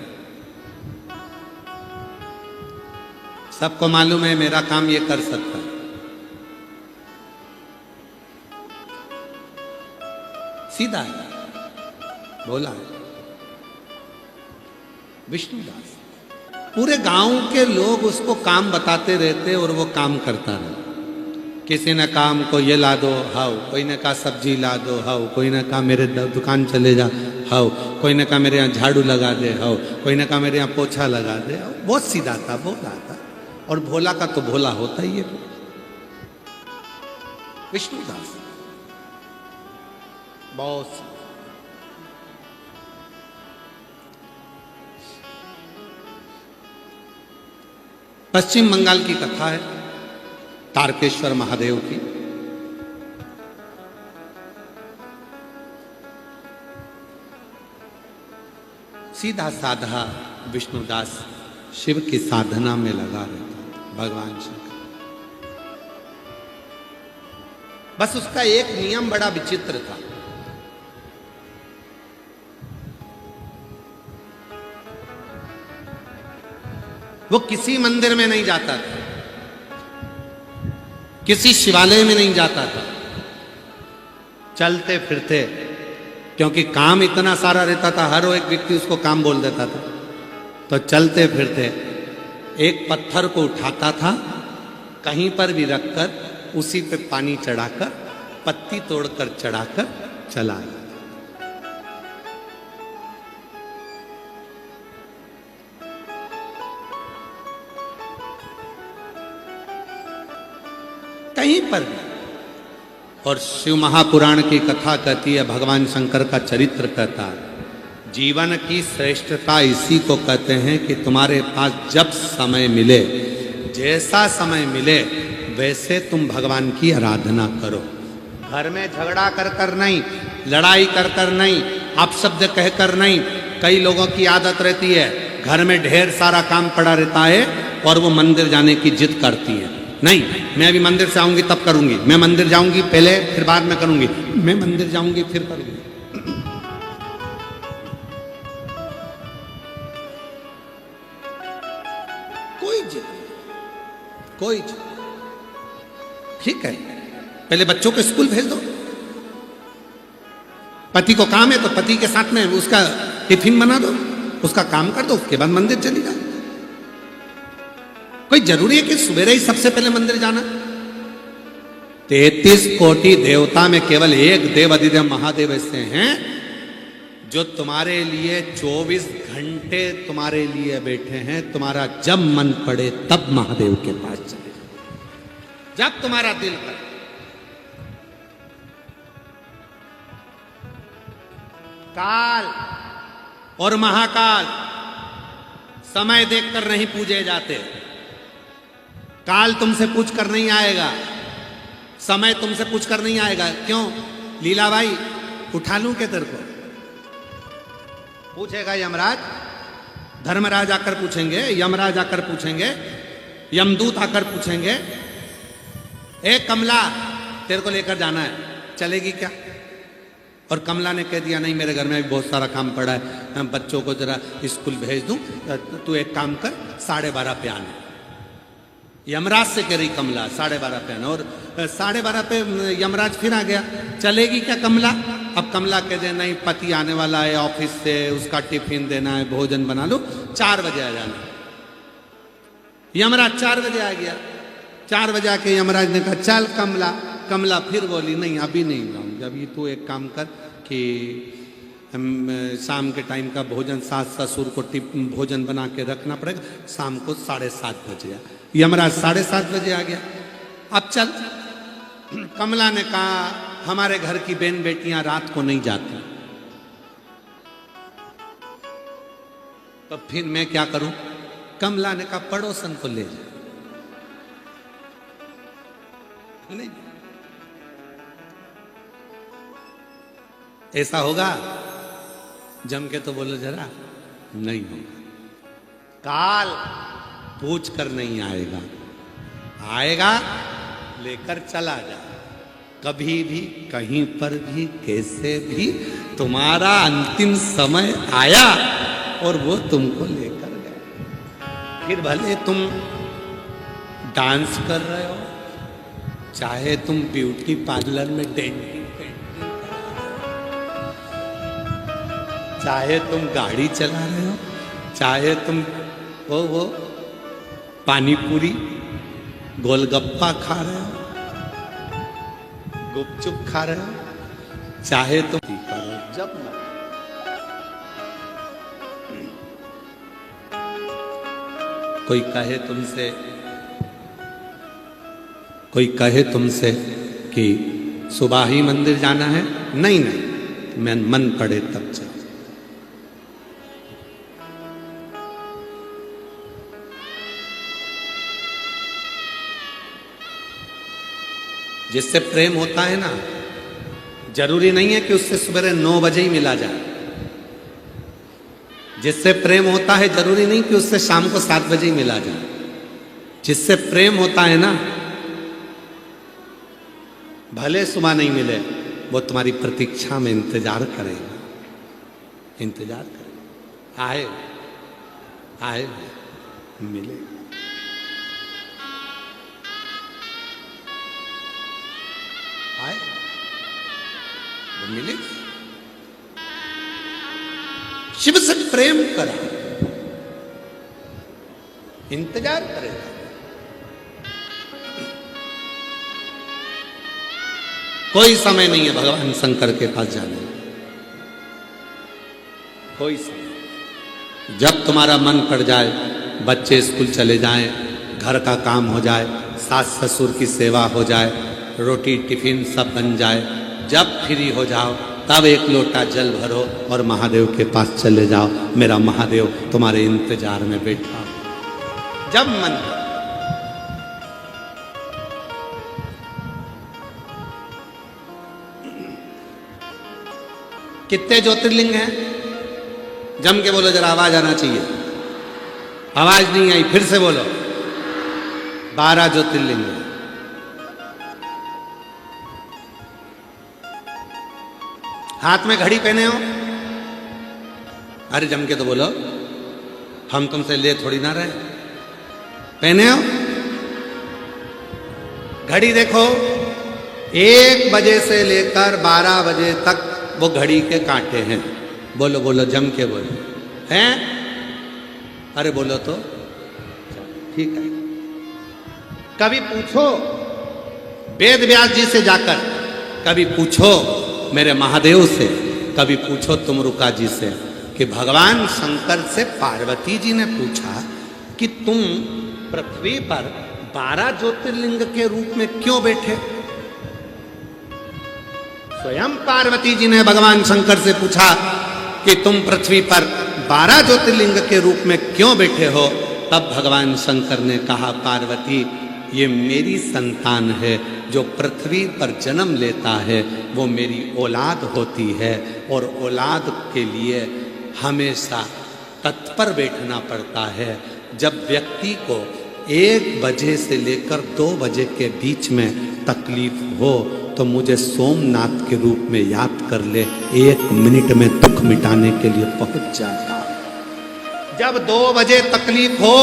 सबको मालूम है मेरा काम ये कर सकता है, सीधा है, भोला है। विष्णुदास, पूरे गांव के लोग उसको काम बताते रहते और वो काम करता रहा। किसी ने काम को ये ला दो, हाउ। कोई ने कहा सब्जी ला दो, हाउ। कोई ने कहा मेरे दुकान चले जा, हाउ। कोई ने कहा मेरे यहाँ झाड़ू लगा दे, हाउ। कोई ने कहा मेरे यहाँ पोछा लगा दे। बहुत सीधा था, भोला था। और भोला का तो भोला होता ही है विष्णुदास, बहुत। पश्चिम बंगाल की कथा है तारकेश्वर महादेव की। सीधा साधा विष्णुदास शिव की साधना में लगा रहता, भगवान शिव। बस उसका एक नियम बड़ा विचित्र था। वो किसी मंदिर में नहीं जाता था, किसी शिवालय में नहीं जाता था, चलते फिरते, क्योंकि काम इतना सारा रहता था, हर एक व्यक्ति उसको काम बोल देता था। तो चलते फिरते एक पत्थर को उठाता था, कहीं पर भी रखकर उसी पे पानी चढ़ाकर, पत्ती तोड़कर चढ़ाकर चला आया। कहीं पर भी। और शिव महापुराण की कथा कहती है, भगवान शंकर का चरित्र कहता है, जीवन की श्रेष्ठता इसी को कहते हैं कि तुम्हारे पास जब समय मिले, जैसा समय मिले, वैसे तुम भगवान की आराधना करो। घर में झगड़ा कर कर नहीं, लड़ाई कर कर नहीं, अपशब्द कह कर नहीं। कई लोगों की आदत रहती है, घर में ढेर सारा काम पड़ा रहता है और वो मंदिर जाने की जिद करती है। नहीं, मैं अभी मंदिर से आऊंगी तब करूंगी, मैं मंदिर जाऊंगी पहले फिर बाद में करूंगी, मैं मंदिर जाऊंगी फिर करूंगी। कोई जिद, कोई जिद। ठीक है, पहले बच्चों को स्कूल भेज दो, पति को काम है तो पति के साथ में उसका टिफिन बना दो, उसका काम कर दो, उसके बाद मंदिर चली जाओ। कोई जरूरी है कि सवेरे ही सबसे पहले मंदिर जाना? 33 कोटि देवता में केवल एक देव अधिदेव महादेव ऐसे हैं जो तुम्हारे लिए 24 घंटे तुम्हारे लिए बैठे हैं। तुम्हारा जब मन पड़े तब महादेव के पास चले जाओ, जब तुम्हारा दिल करे। काल और महाकाल समय देखकर नहीं पूजे जाते। काल तुमसे पूछ कर नहीं आएगा, समय तुमसे पूछ कर नहीं आएगा। क्यों? लीला भाई उठा लूं क्या तेरे को? पूछेगा यमराज, धर्मराज आकर पूछेंगे, यमराज आकर पूछेंगे, यमदूत आकर पूछेंगे, ए कमला तेरे को लेकर जाना है, चलेगी क्या? और कमला ने कह दिया नहीं, मेरे घर में भी बहुत सारा काम पड़ा है, मैं बच्चों को जरा स्कूल भेज दूं, तू एक काम कर 12:30 पे आना। यमराज से कह रही कमला 12:30 पे आना, और 12:30 पे यमराज फिर आ गया। चलेगी क्या कमला? अब कमला कह दे नहीं, पति आने वाला है ऑफिस से, उसका टिफिन देना है, भोजन बना लो, 4 बजे आ जाना। यमराज 4 बजे आ गया। 4 बजे आके यमराज ने कहा चल कमला। कमला फिर बोली नहीं अभी नहीं लाऊंगी, अभी तू एक काम कर कि शाम के टाइम का भोजन सास ससुर को भोजन बना के रखना पड़ेगा, शाम को 7:30 बजे। यमराज 7:30 बजे आ गया। अब चल। कमला ने कहा हमारे घर की बहन बेटियां रात को नहीं जाती, तो फिर मैं क्या करूं? कमला ने कहा पड़ोसन को ले जा। नहीं ऐसा होगा? जम के तो बोलो जरा, नहीं होगा। काल पूछ कर नहीं आएगा, आएगा लेकर चला जा। कभी भी कहीं पर भी कैसे भी तुम्हारा अंतिम समय आया और वो तुमको लेकर गया। फिर भले तुम डांस कर रहे हो, चाहे तुम ब्यूटी पार्लर में डेंटिंग, चाहे तुम गाड़ी चला रहे हो, चाहे तुम वो पानी पूरी गोलगप्पा खा रहे हो, गुपचुप खा रहे हो, चाहे तुम करो जब कोई कहे तुमसे कि सुबह ही मंदिर जाना है, नहीं नहीं मैं मन पड़े तब चल। जिससे प्रेम होता है ना, जरूरी नहीं है कि उससे सवेरे 9 बजे ही मिला जाए। जिससे प्रेम होता है जरूरी नहीं कि उससे शाम को 7 बजे ही मिला जाए। जिससे प्रेम होता है ना, भले सुबह नहीं मिले, वो तुम्हारी प्रतीक्षा में इंतजार करेगा, इंतजार करेगा, आए आए मिले। आए वो मिले। शिव से प्रेम करा, इंतजार करेगा। कोई समय नहीं है भगवान शंकर के पास जाने का, कोई समय। जब तुम्हारा मन पड़ जाए, बच्चे स्कूल चले जाएं, घर का काम हो जाए, सास ससुर की सेवा हो जाए, रोटी टिफिन सब बन जाए, जब फ्री हो जाओ तब एक लोटा जल भरो और महादेव के पास चले जाओ। मेरा महादेव तुम्हारे इंतजार में बैठा। जब मन कितने ज्योतिर्लिंग हैं? जम के बोलो जरा, आवाज आना चाहिए। आवाज नहीं आई, फिर से बोलो। 12 ज्योतिर्लिंग हैं। हाथ में घड़ी पहने हो? अरे जम के तो बोलो, हम तुमसे ले थोड़ी ना रहे। पहने हो? घड़ी देखो, 1 बजे से लेकर 12 बजे तक वो घड़ी के कांटे हैं। बोलो बोलो, जम के बोलो। हैं? अरे बोलो तो ठीक है। कभी पूछो वेद व्यास जी से जाकर, कभी पूछो मेरे महादेव से, कभी पूछो तुमरुका जी से कि भगवान शंकर से पार्वती जी ने पूछा कि तुम पृथ्वी पर 12 ज्योतिर्लिंग के रूप में क्यों बैठे? स्वयं पार्वती जी ने भगवान शंकर से पूछा कि तुम पृथ्वी पर 12 ज्योतिर्लिंग के रूप में क्यों बैठे हो? तब भगवान शंकर ने कहा, पार्वती ये मेरी संतान है, जो पृथ्वी पर जन्म लेता है वो मेरी औलाद होती है, और औलाद के लिए हमेशा तत्पर बैठना पड़ता है। जब व्यक्ति को 1 बजे से लेकर 2 बजे के बीच में तकलीफ हो तो मुझे सोमनाथ के रूप में याद कर ले, 1 मिनट में दुख मिटाने के लिए पहुंच जाता। जब 2 बजे तकलीफ हो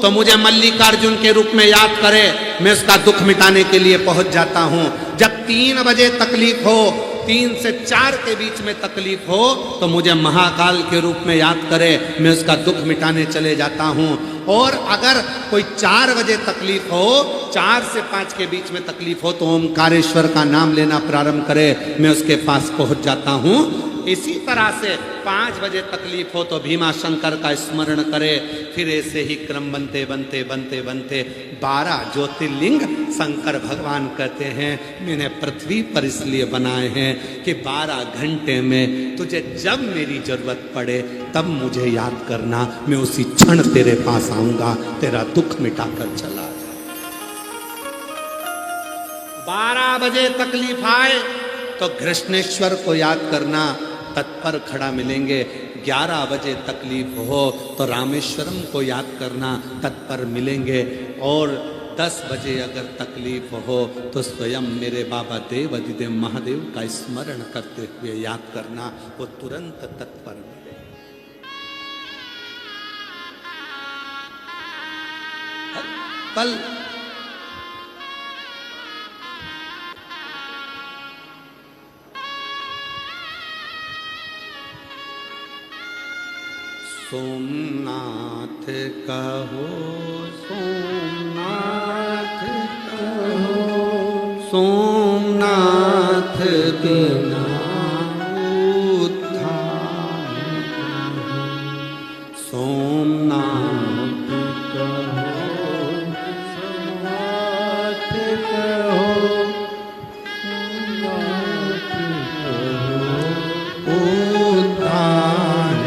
तो मुझे मल्लिकार्जुन के रूप में याद करे, मैं उसका दुख मिटाने के लिए पहुंच जाता हूं। जब 3 बजे तकलीफ हो, 3 से 4 के बीच में तकलीफ हो, तो मुझे महाकाल के रूप में याद करे, मैं उसका दुख मिटाने चले जाता हूं। और अगर कोई 4 बजे तकलीफ हो, 4 से 5 के बीच में तकलीफ हो, तो ओमकारेश्वर का नाम लेना प्रारंभ करे, मैं उसके पास पहुंच जाता हूं। इसी तरह से 5 बजे तकलीफ हो तो भीमा शंकर का स्मरण करे। फिर ऐसे ही क्रम बनते बनते बनते बनते 12 ज्योतिर्लिंग शंकर भगवान कहते हैं, मैंने पृथ्वी पर इसलिए बनाए हैं कि 12 घंटे में तुझे जब मेरी जरूरत पड़े तब मुझे याद करना, मैं उसी क्षण तेरे पास आऊंगा, तेरा दुख मिटाकर चला जाए। 12 बजे तकलीफ आए तो कृष्णेश्वर को याद करना, तत्पर खड़ा मिलेंगे। 11 बजे तकलीफ हो तो रामेश्वरम को याद करना, तत्पर मिलेंगे। और 10 बजे अगर तकलीफ हो तो स्वयं मेरे बाबा देव अधिदेव महादेव का स्मरण करते हुए याद करना, वो तुरंत तत्पर मिले। कल सोमनाथ कहो, सोमनाथ कहो, सोमनाथ बिना उद्धार कहो, सोमनाथ कहो, सोमनाथ कहो, सोमनाथ कहो, उद्धार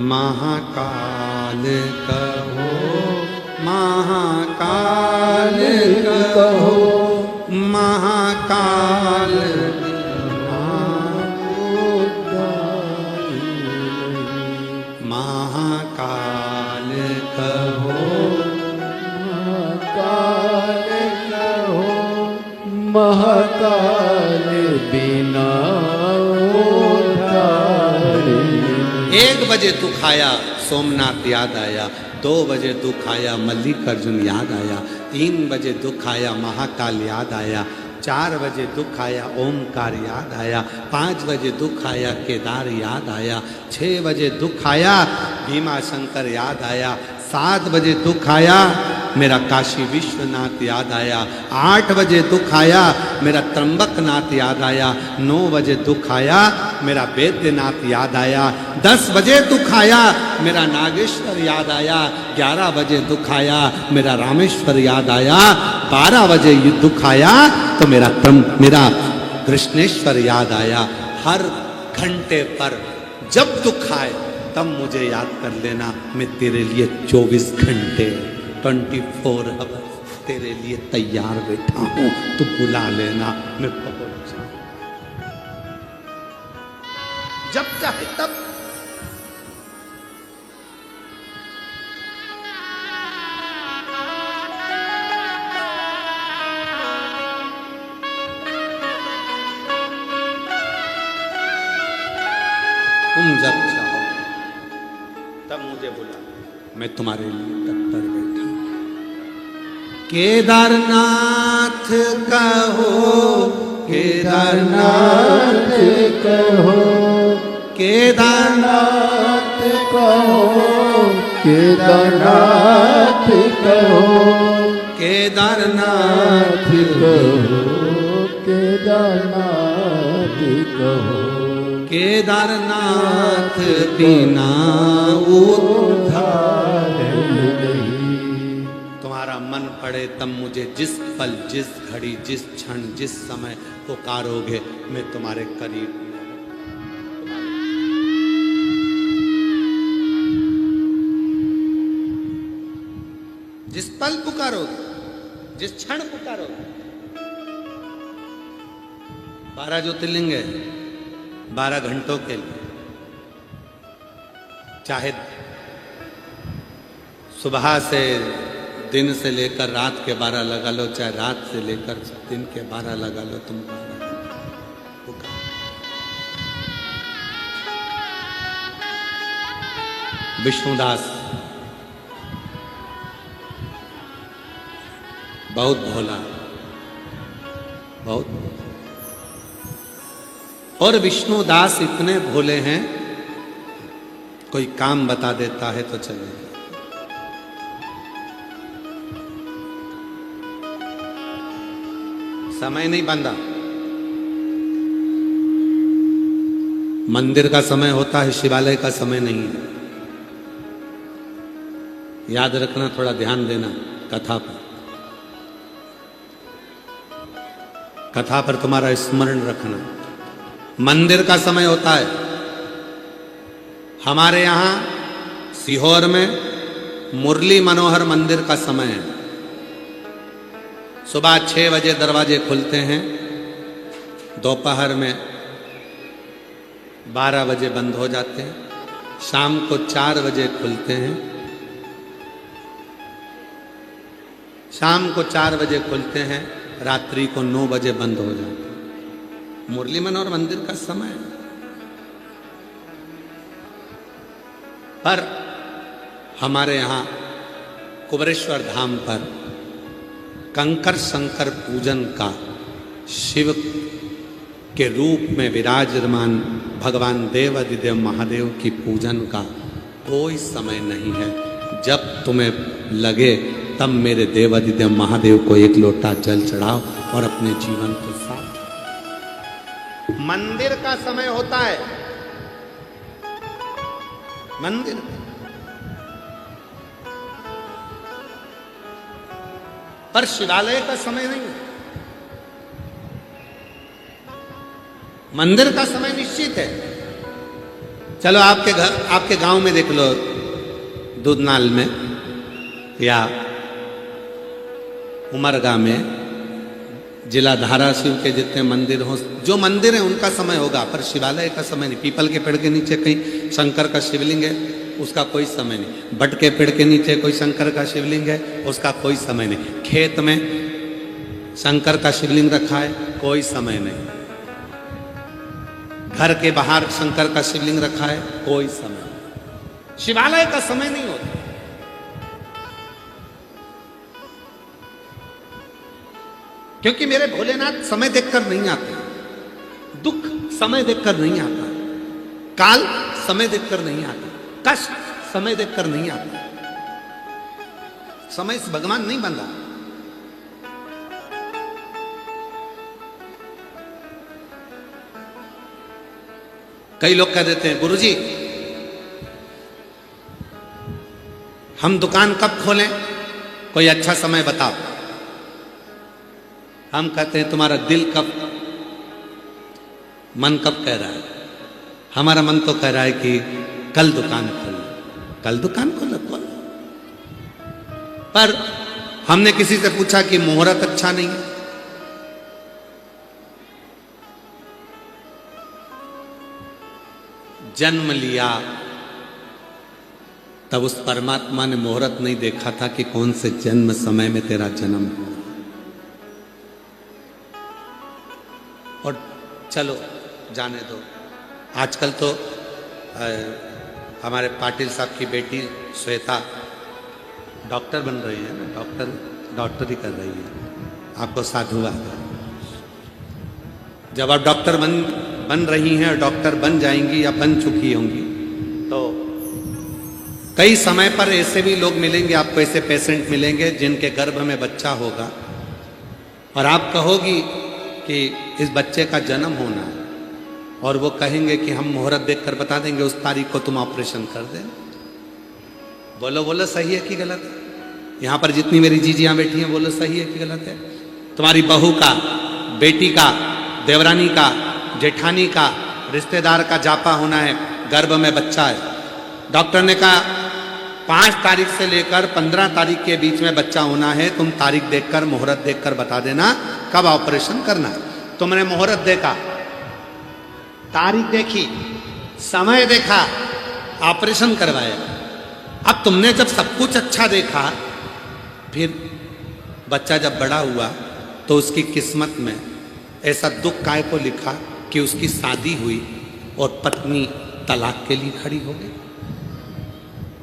महाकाल कहो, महाकाल कहो, महाकाल महाकाल कहो, महाकाल कहो, महाकाल बिना उद्धार। 1 बजे दुख आया, सोमनाथ याद आया। 2 बजे दुख आया, मल्लिकार्जुन याद आया। 3 बजे दुख आया, महाकाल याद आया। 4 बजे दुख आया, ओमकार याद आया। 5 बजे दुख आया, केदार याद आया। 6 बजे दुख आया, भीमा शंकर याद आया। 7 बजे दुख आया, मेरा काशी विश्वनाथ याद आया। 8 बजे दुख आया, मेरा त्र्यंबकनाथ याद आया। 9 बजे दुख आया, मेरा वैद्यनाथ याद आया। 10 बजे दुख आया, मेरा नागेश्वर याद आया। 11 बजे दुख आया, मेरा रामेश्वर याद आया। 12 बजे दुख आया तो मेरा कृष्णेश्वर याद आया। हर घंटे पर जब दुख आए तब मुझे याद कर लेना, मैं तेरे लिए 24 घंटे 24 आवर्स तेरे लिए तैयार बैठा हूं, तू बुला लेना, मैं पहुंच जाऊं जब चाहे तब। तुम जब चाहो तब मुझे बुला, मैं तुम्हारे लिए तत्पर बैठा हूं। केदारनाथ कहो, केदारनाथ कहो, केदारनाथ कहो, केदारनाथ कहो, केदारनाथ कहो, केदारनाथ कहो, केदारनाथ बिना उद्धार नहीं। तुम्हारा मन पड़े तब मुझे जिस पल, जिस घड़ी, जिस क्षण, जिस समय पुकारोगे, मैं तुम्हारे करीब। जिस पल पुकारोगे, जिस क्षण पुकारोगे। 12 ज्योतिर्लिंग है, 12 घंटों के लिए, चाहे सुबह से दिन से लेकर रात के 12 लगा लो, चाहे रात से लेकर दिन के 12 लगा लो, तुम 12 पुकार। विष्णुदास बहुत भोला, बहुत। और विष्णुदास इतने भोले हैं, कोई काम बता देता है तो चलेगा। समय नहीं बंधा। मंदिर का समय होता है, शिवालय का समय नहीं है। याद रखना, थोड़ा ध्यान देना कथा पर। कथा पर तुम्हारा स्मरण रखना। मंदिर का समय होता है। हमारे यहां सीहोर में मुरली मनोहर मंदिर का समय है। सुबह 6 बजे दरवाजे खुलते हैं, दोपहर में 12 बजे बंद हो जाते हैं, शाम को 4 बजे खुलते हैं, शाम को 4 बजे खुलते हैं, रात्रि को 9 बजे बंद हो जाते हैं। मुरली मनोहर मंदिर का समय है। पर हमारे यहां कुबरेश्वर धाम पर कंकर शंकर पूजन का, शिव के रूप में विराजमान भगवान देवाधिदेव महादेव की पूजन का कोई समय नहीं है। जब तुम्हें लगे तब मेरे देवाधिदेव महादेव को एक लोटा जल चढ़ाओ और अपने जीवन को साफ। मंदिर का समय होता है, मंदिर। पर शिवालय का समय नहीं है। मंदिर का समय निश्चित है। चलो आपके घर, आपके गांव में देख लो, दूधनाल में या उमरगा में, जिला धाराशिव के जितने मंदिर हो, जो मंदिर है उनका समय होगा, पर शिवालय का समय नहीं। पीपल के पेड़ के नीचे कहीं शंकर का शिवलिंग है, उसका कोई समय नहीं। बट के पेड़ के नीचे कोई शंकर का शिवलिंग है, उसका कोई समय नहीं। खेत में शंकर का शिवलिंग रखा है, कोई समय नहीं। घर के बाहर शंकर का शिवलिंग रखा है, कोई समय नहीं। शिवालय का समय नहीं होता। क्योंकि मेरे भोलेनाथ समय देखकर नहीं आते, दुख समय देखकर नहीं आता, काल समय देखकर नहीं आता, कष्ट समय देखकर नहीं आता। समय से भगवान नहीं बंधा। कई लोग कह देते हैं, गुरुजी हम दुकान कब खोलें, कोई अच्छा समय बताओ। हम कहते हैं तुम्हारा दिल कब, मन कब कह रहा है। हमारा मन तो कह रहा है कि कल दुकान खोलो, कल दुकान खोलो। पर हमने किसी से पूछा कि मुहूर्त अच्छा नहीं है। जन्म लिया तब उस परमात्मा ने मुहूर्त नहीं देखा था कि कौन से जन्म समय में तेरा जन्म हुआ। और चलो जाने दो। आजकल तो हमारे पाटिल साहब की बेटी श्वेता डॉक्टर बन रही है ना, डॉक्टरी कर रही है। आपको साधुवाद। जब आप डॉक्टर बन रही हैं और डॉक्टर बन जाएंगी या बन चुकी होंगी, तो कई समय पर ऐसे भी लोग मिलेंगे आपको, ऐसे पेशेंट मिलेंगे जिनके गर्भ में बच्चा होगा और आप कहोगी कि इस बच्चे का जन्म होना है, और वो कहेंगे कि हम मुहूर्त देखकर बता देंगे उस तारीख को तुम ऑपरेशन कर देना। बोलो सही है कि गलत है? यहाँ पर जितनी मेरी जीजियाँ बैठी हैं, बोलो सही है कि गलत है? तुम्हारी बहू का, बेटी का, देवरानी का, जेठानी का, रिश्तेदार का जापा होना है, गर्भ में बच्चा है। डॉक्टर ने कहा 5 तारीख से लेकर 15 तारीख के बीच में बच्चा होना है। तुम तारीख देखकर, मुहूर्त देखकर बता देना कब ऑपरेशन करना है। तुमने मुहूर्त देखा, तारीख देखी, समय देखा, ऑपरेशन करवाया। अब तुमने जब सब कुछ अच्छा देखा, फिर बच्चा जब बड़ा हुआ तो उसकी किस्मत में ऐसा दुख काय को लिखा कि उसकी शादी हुई और पत्नी तलाक के लिए खड़ी हो गई।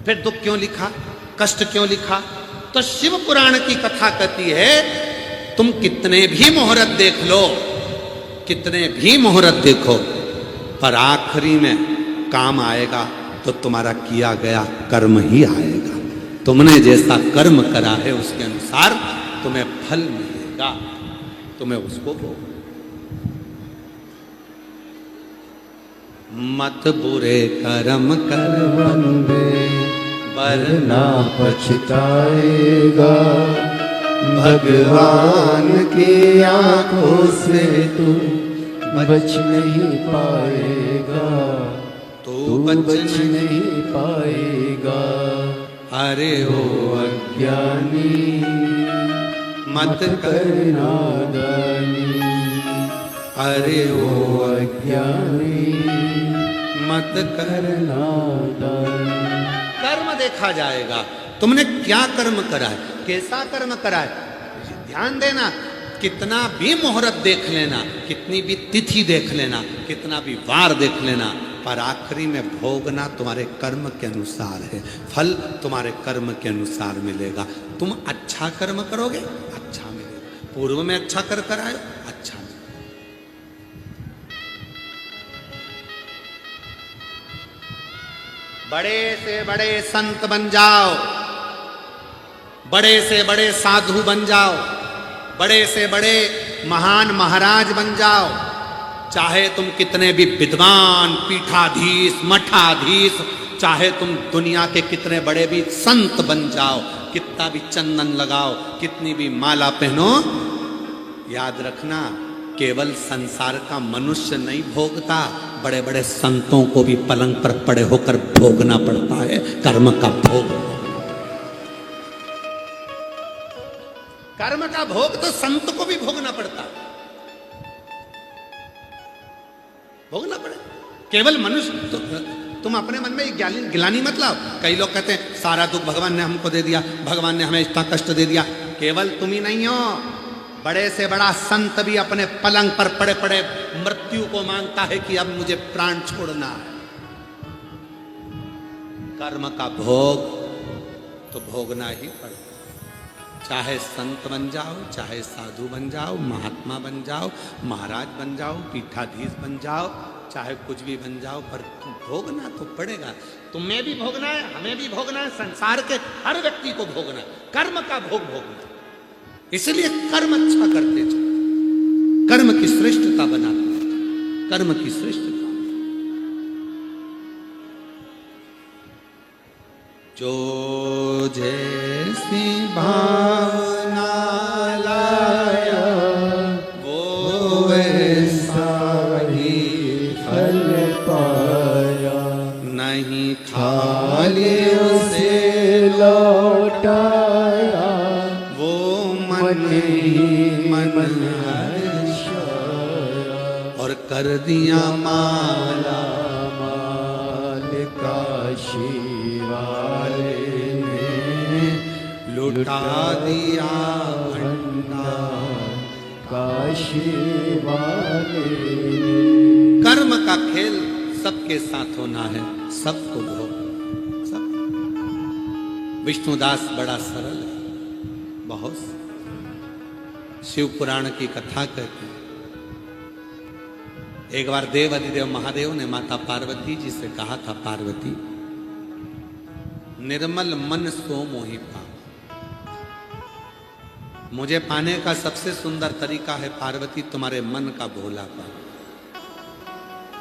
फिर दुख क्यों लिखा, कष्ट क्यों लिखा? तो शिव पुराण की कथा कहती है तुम कितने भी मुहूर्त देख लो, कितने भी मुहूर्त देखो, पर आखिरी में काम आएगा तो तुम्हारा किया गया कर्म ही आएगा। तुमने जैसा कर्म करा है उसके अनुसार तुम्हें फल मिलेगा, तुम्हें उसको भोग। मत बुरे कर्म कर बंदे वरना पछताएगा, भगवान की आंखों से तू बच नहीं पाएगा, तू बच नहीं पाएगा। अरे ओ अज्ञानी मत कर नादानी, अरे ओ अज्ञानी मत कर। नादानी। कर्म देखा जाएगा, तुमने क्या कर्म करा है, कैसा कर्म करा है, ध्यान देना। कितना भी मुहूर्त देख लेना, कितनी भी तिथि देख लेना, कितना भी वार देख लेना, पर आखिरी में भोगना तुम्हारे कर्म के अनुसार है, फल तुम्हारे कर्म के अनुसार मिलेगा। तुम अच्छा कर्म करोगे, अच्छा मिलेगा। पूर्व में अच्छा कर कर आए, अच्छा मिलेगा। बड़े से बड़े संत बन जाओ, बड़े से बड़े साधु बन जाओ, बड़े से बड़े महान महाराज बन जाओ, चाहे तुम कितने भी विद्वान पीठाधीश मठाधीश, चाहे तुम दुनिया के कितने बड़े भी संत बन जाओ, कितना भी चंदन लगाओ, कितनी भी माला पहनो, याद रखना केवल संसार का मनुष्य नहीं भोगता, बड़े बड़े संतों को भी पलंग पर पड़े होकर भोगना पड़ता है, कर्म का भोग। कर्म का भोग तो संत को भी भोगना पड़ता, भोगना पड़े। केवल मनुष्य तो, तुम अपने मन में गिलानी मत लाओ। कई लोग कहते हैं सारा दुख भगवान ने हमको दे दिया, भगवान ने हमें इतना कष्ट दे दिया। केवल तुम ही नहीं हो, बड़े से बड़ा संत भी अपने पलंग पर पड़े पड़े मृत्यु को मांगता है कि अब मुझे प्राण छोड़ना है। कर्म का भोग तो भोगना ही पड़ता, चाहे संत बन जाओ, चाहे साधु बन जाओ, महात्मा बन जाओ, महाराज बन जाओ, पीठाधीश बन जाओ, चाहे कुछ भी बन जाओ, पर भोगना तो पड़ेगा। तुम्हें भी भोगना है, हमें भी भोगना है, संसार के हर व्यक्ति को भोगना है, कर्म का भोग भोगना। इसलिए कर्म अच्छा करते चलो, कर्म की श्रेष्ठता बनाते, कर्म की श्रेष्ठता। जो जैसी भावना लाया वो वैसा ही फल पाया, नहीं खाली उसे लौटाया, वो मन ही मन हर्षाया, और कर दिया माला माल काशी वाले ने लुटा दिया भंडार, काशी वाले कर्म का खेल सबके साथ होना है, सबको भोग सब। विष्णुदास बड़ा सरल है, बहुत शिव पुराण की कथा कहती है। एक बार देव अधिदेव महादेव ने माता पार्वती जी से कहा था, पार्वती निर्मल मन सो मोहि पा। मुझे पाने का सबसे सुंदर तरीका है पार्वती तुम्हारे मन का भोलापन,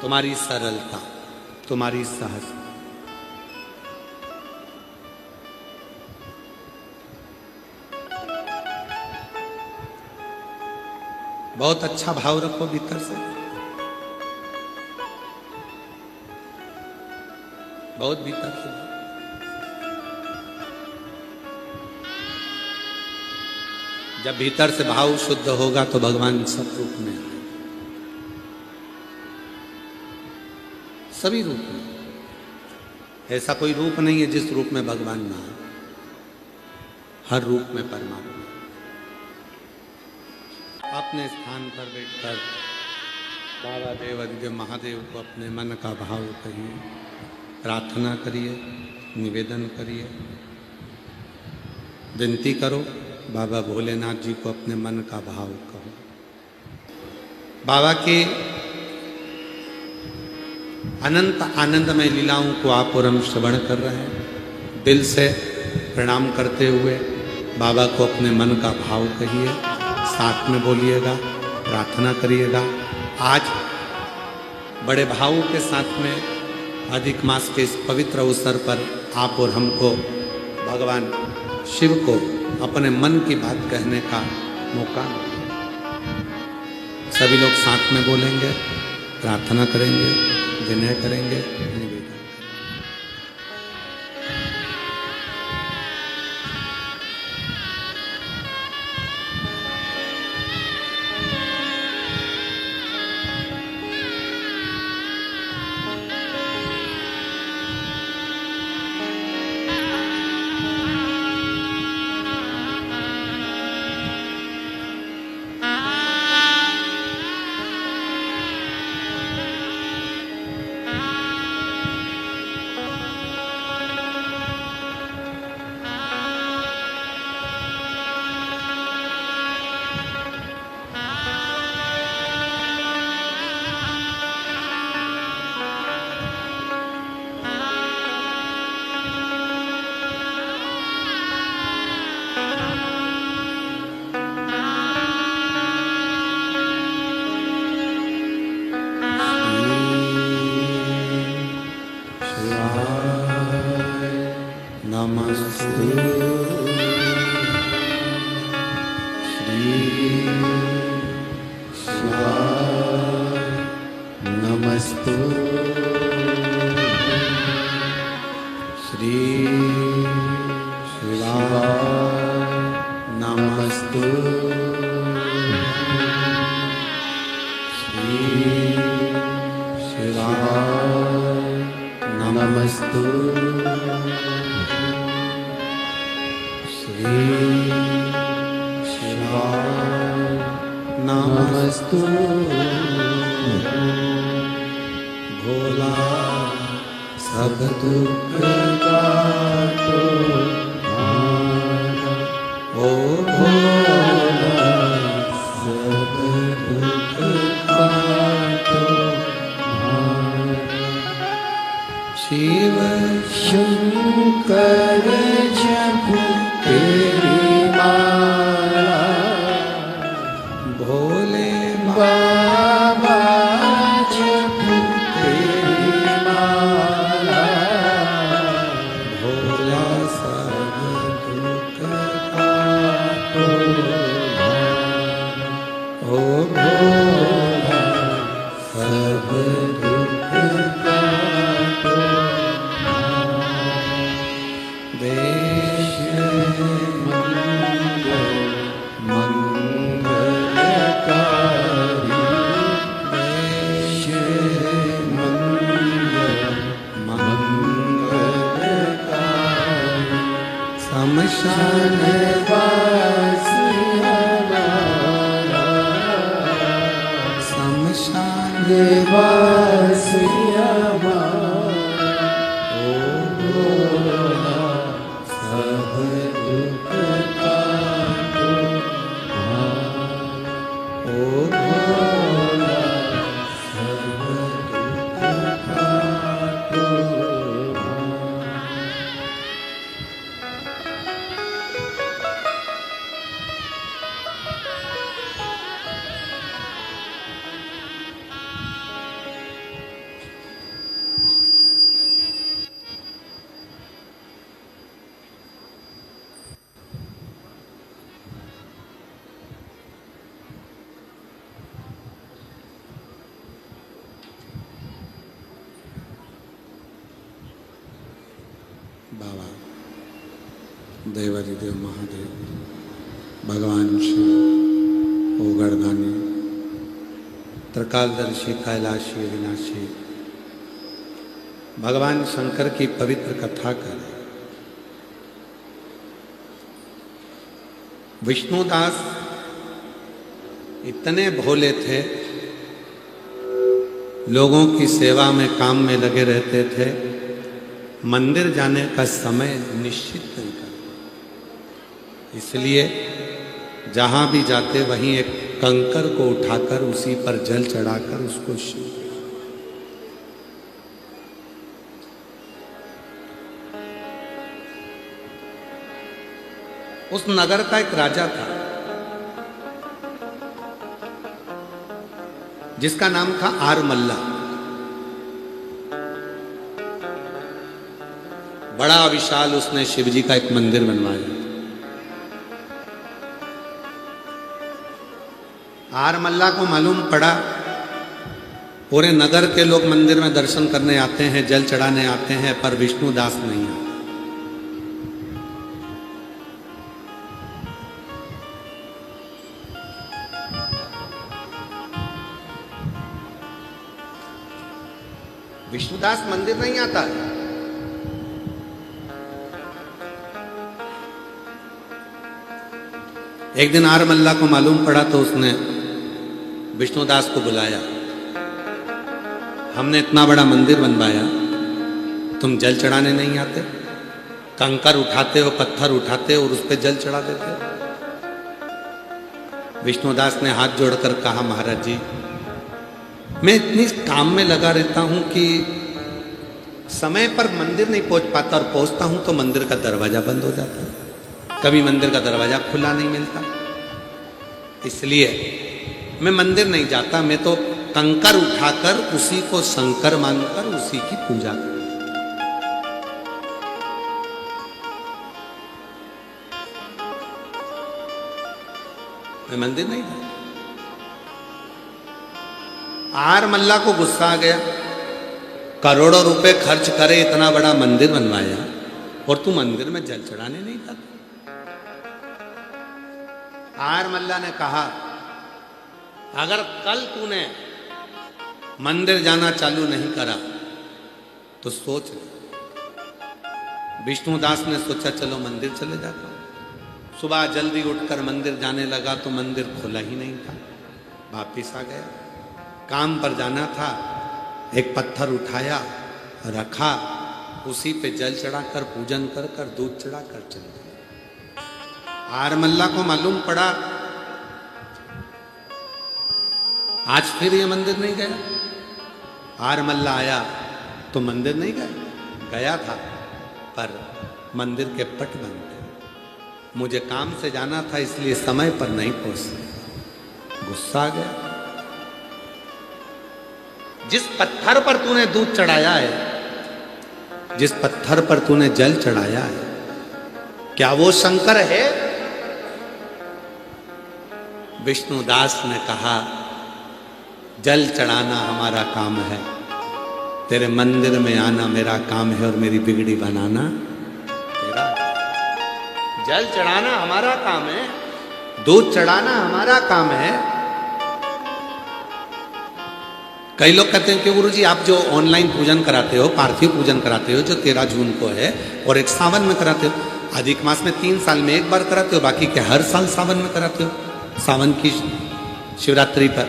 तुम्हारी सरलता, तुम्हारी सहजता। बहुत अच्छा भाव रखो भीतर से, बहुत भीतर से। जब भीतर से भाव शुद्ध होगा तो भगवान सब रूप में आए, सभी रूप में। ऐसा कोई रूप नहीं है जिस रूप में भगवान ना आए, हर रूप में परमात्मा। अपने स्थान पर बैठकर बाबा देव अधिदेव महादेव को अपने मन का भाव कहिए, प्रार्थना करिए, निवेदन करिए। विनती करो, बाबा भोलेनाथ जी को अपने मन का भाव कहो। बाबा के अनंत आनंदमय लीलाओं को आप और हम श्रवण कर रहे हैं। दिल से प्रणाम करते हुए बाबा को अपने मन का भाव कहिए, साथ में बोलिएगा, प्रार्थना करिएगा। आज बड़े भावों के साथ में अधिक मास के इस पवित्र अवसर पर आप और हमको भगवान शिव को अपने मन की बात कहने का मौका मिला। सभी लोग साथ में बोलेंगे, प्रार्थना करेंगे, विनय करेंगे, निवेदन करेंगे। बाबा देवादिदेव महादेव, भगवान शिव, ओगरदानी, त्रिकालदर्शी, कैलाशी, विनाशी, भगवान शंकर की पवित्र कथा करें। विष्णुदास इतने भोले थे, लोगों की सेवा में, काम में लगे रहते थे, मंदिर जाने का समय निश्चित नहीं कर। इसलिए जहां भी जाते वहीं एक कंकर को उठाकर उसी पर जल चढ़ाकर उसको शिव। उस नगर का एक राजा था जिसका नाम था आरमल्ला। बड़ा विशाल उसने शिवजी का एक मंदिर बनवाया। आरमल्ला को मालूम पड़ा पूरे नगर के लोग मंदिर में दर्शन करने आते हैं, जल चढ़ाने आते हैं, पर विष्णुदास नहीं आते। विष्णुदास मंदिर नहीं आता है। एक दिन आरमल्ला को मालूम पड़ा तो उसने विष्णुदास को बुलाया। हमने इतना बड़ा मंदिर बनवाया, तुम जल चढ़ाने नहीं आते? कंकर उठाते हो, पत्थर उठाते हो और उस पर जल चढ़ा देते हो। विष्णुदास ने हाथ जोड़कर कहा, महाराज जी, मैं इतनी काम में लगा रहता हूं कि समय पर मंदिर नहीं पहुंच पाता, और पहुंचता हूं तो मंदिर का दरवाजा बंद हो जाता है, कभी मंदिर का दरवाजा खुला नहीं मिलता। इसलिए मैं मंदिर नहीं जाता, मैं तो कंकर उठाकर उसी को शंकर मानकर उसी की पूजा करता। मैं मंदिर नहीं जाता। आरमल्ला को गुस्सा आ गया, करोड़ों रुपए खर्च करे इतना बड़ा मंदिर बनवाया और तू मंदिर में जल चढ़ाने नहीं जाता। आरमल्ला ने कहा, अगर कल तूने मंदिर जाना चालू नहीं करा तो सोच ले। विष्णुदास ने सोचा चलो मंदिर चले जाता हूं। सुबह जल्दी उठकर मंदिर जाने लगा तो मंदिर खुला ही नहीं था। वापिस आ गया, काम पर जाना था, एक पत्थर उठाया, रखा, उसी पे जल चढ़ाकर पूजन कर कर दूध चढ़ाकर चल गया। आरमल्ला को मालूम पड़ा आज फिर ये मंदिर नहीं गया। आरमल्ला आया तो मंदिर नहीं गया था, पर मंदिर के पट बंद थे। मुझे काम से जाना था इसलिए समय पर नहीं पहुंच सका। गुस्सा आ गया। जिस पत्थर पर तूने दूध चढ़ाया है, जिस पत्थर पर तूने जल चढ़ाया है, क्या वो शंकर है? विष्णुदास ने कहा, जल चढ़ाना हमारा काम है, तेरे मंदिर में आना मेरा काम है और मेरी बिगड़ी बनाना तेरा। जल चढ़ाना हमारा काम है, दूध चढ़ाना हमारा काम है। कई लोग कहते हैं कि गुरुजी आप जो ऑनलाइन पूजन कराते हो, पार्थिव पूजन कराते हो, जो 13 जून को है, और एक सावन में कराते हो, अधिक मास में 3 साल में एक बार कराते हो, बाकी के हर साल सावन में कराते हो, सावन की शिवरात्रि पर,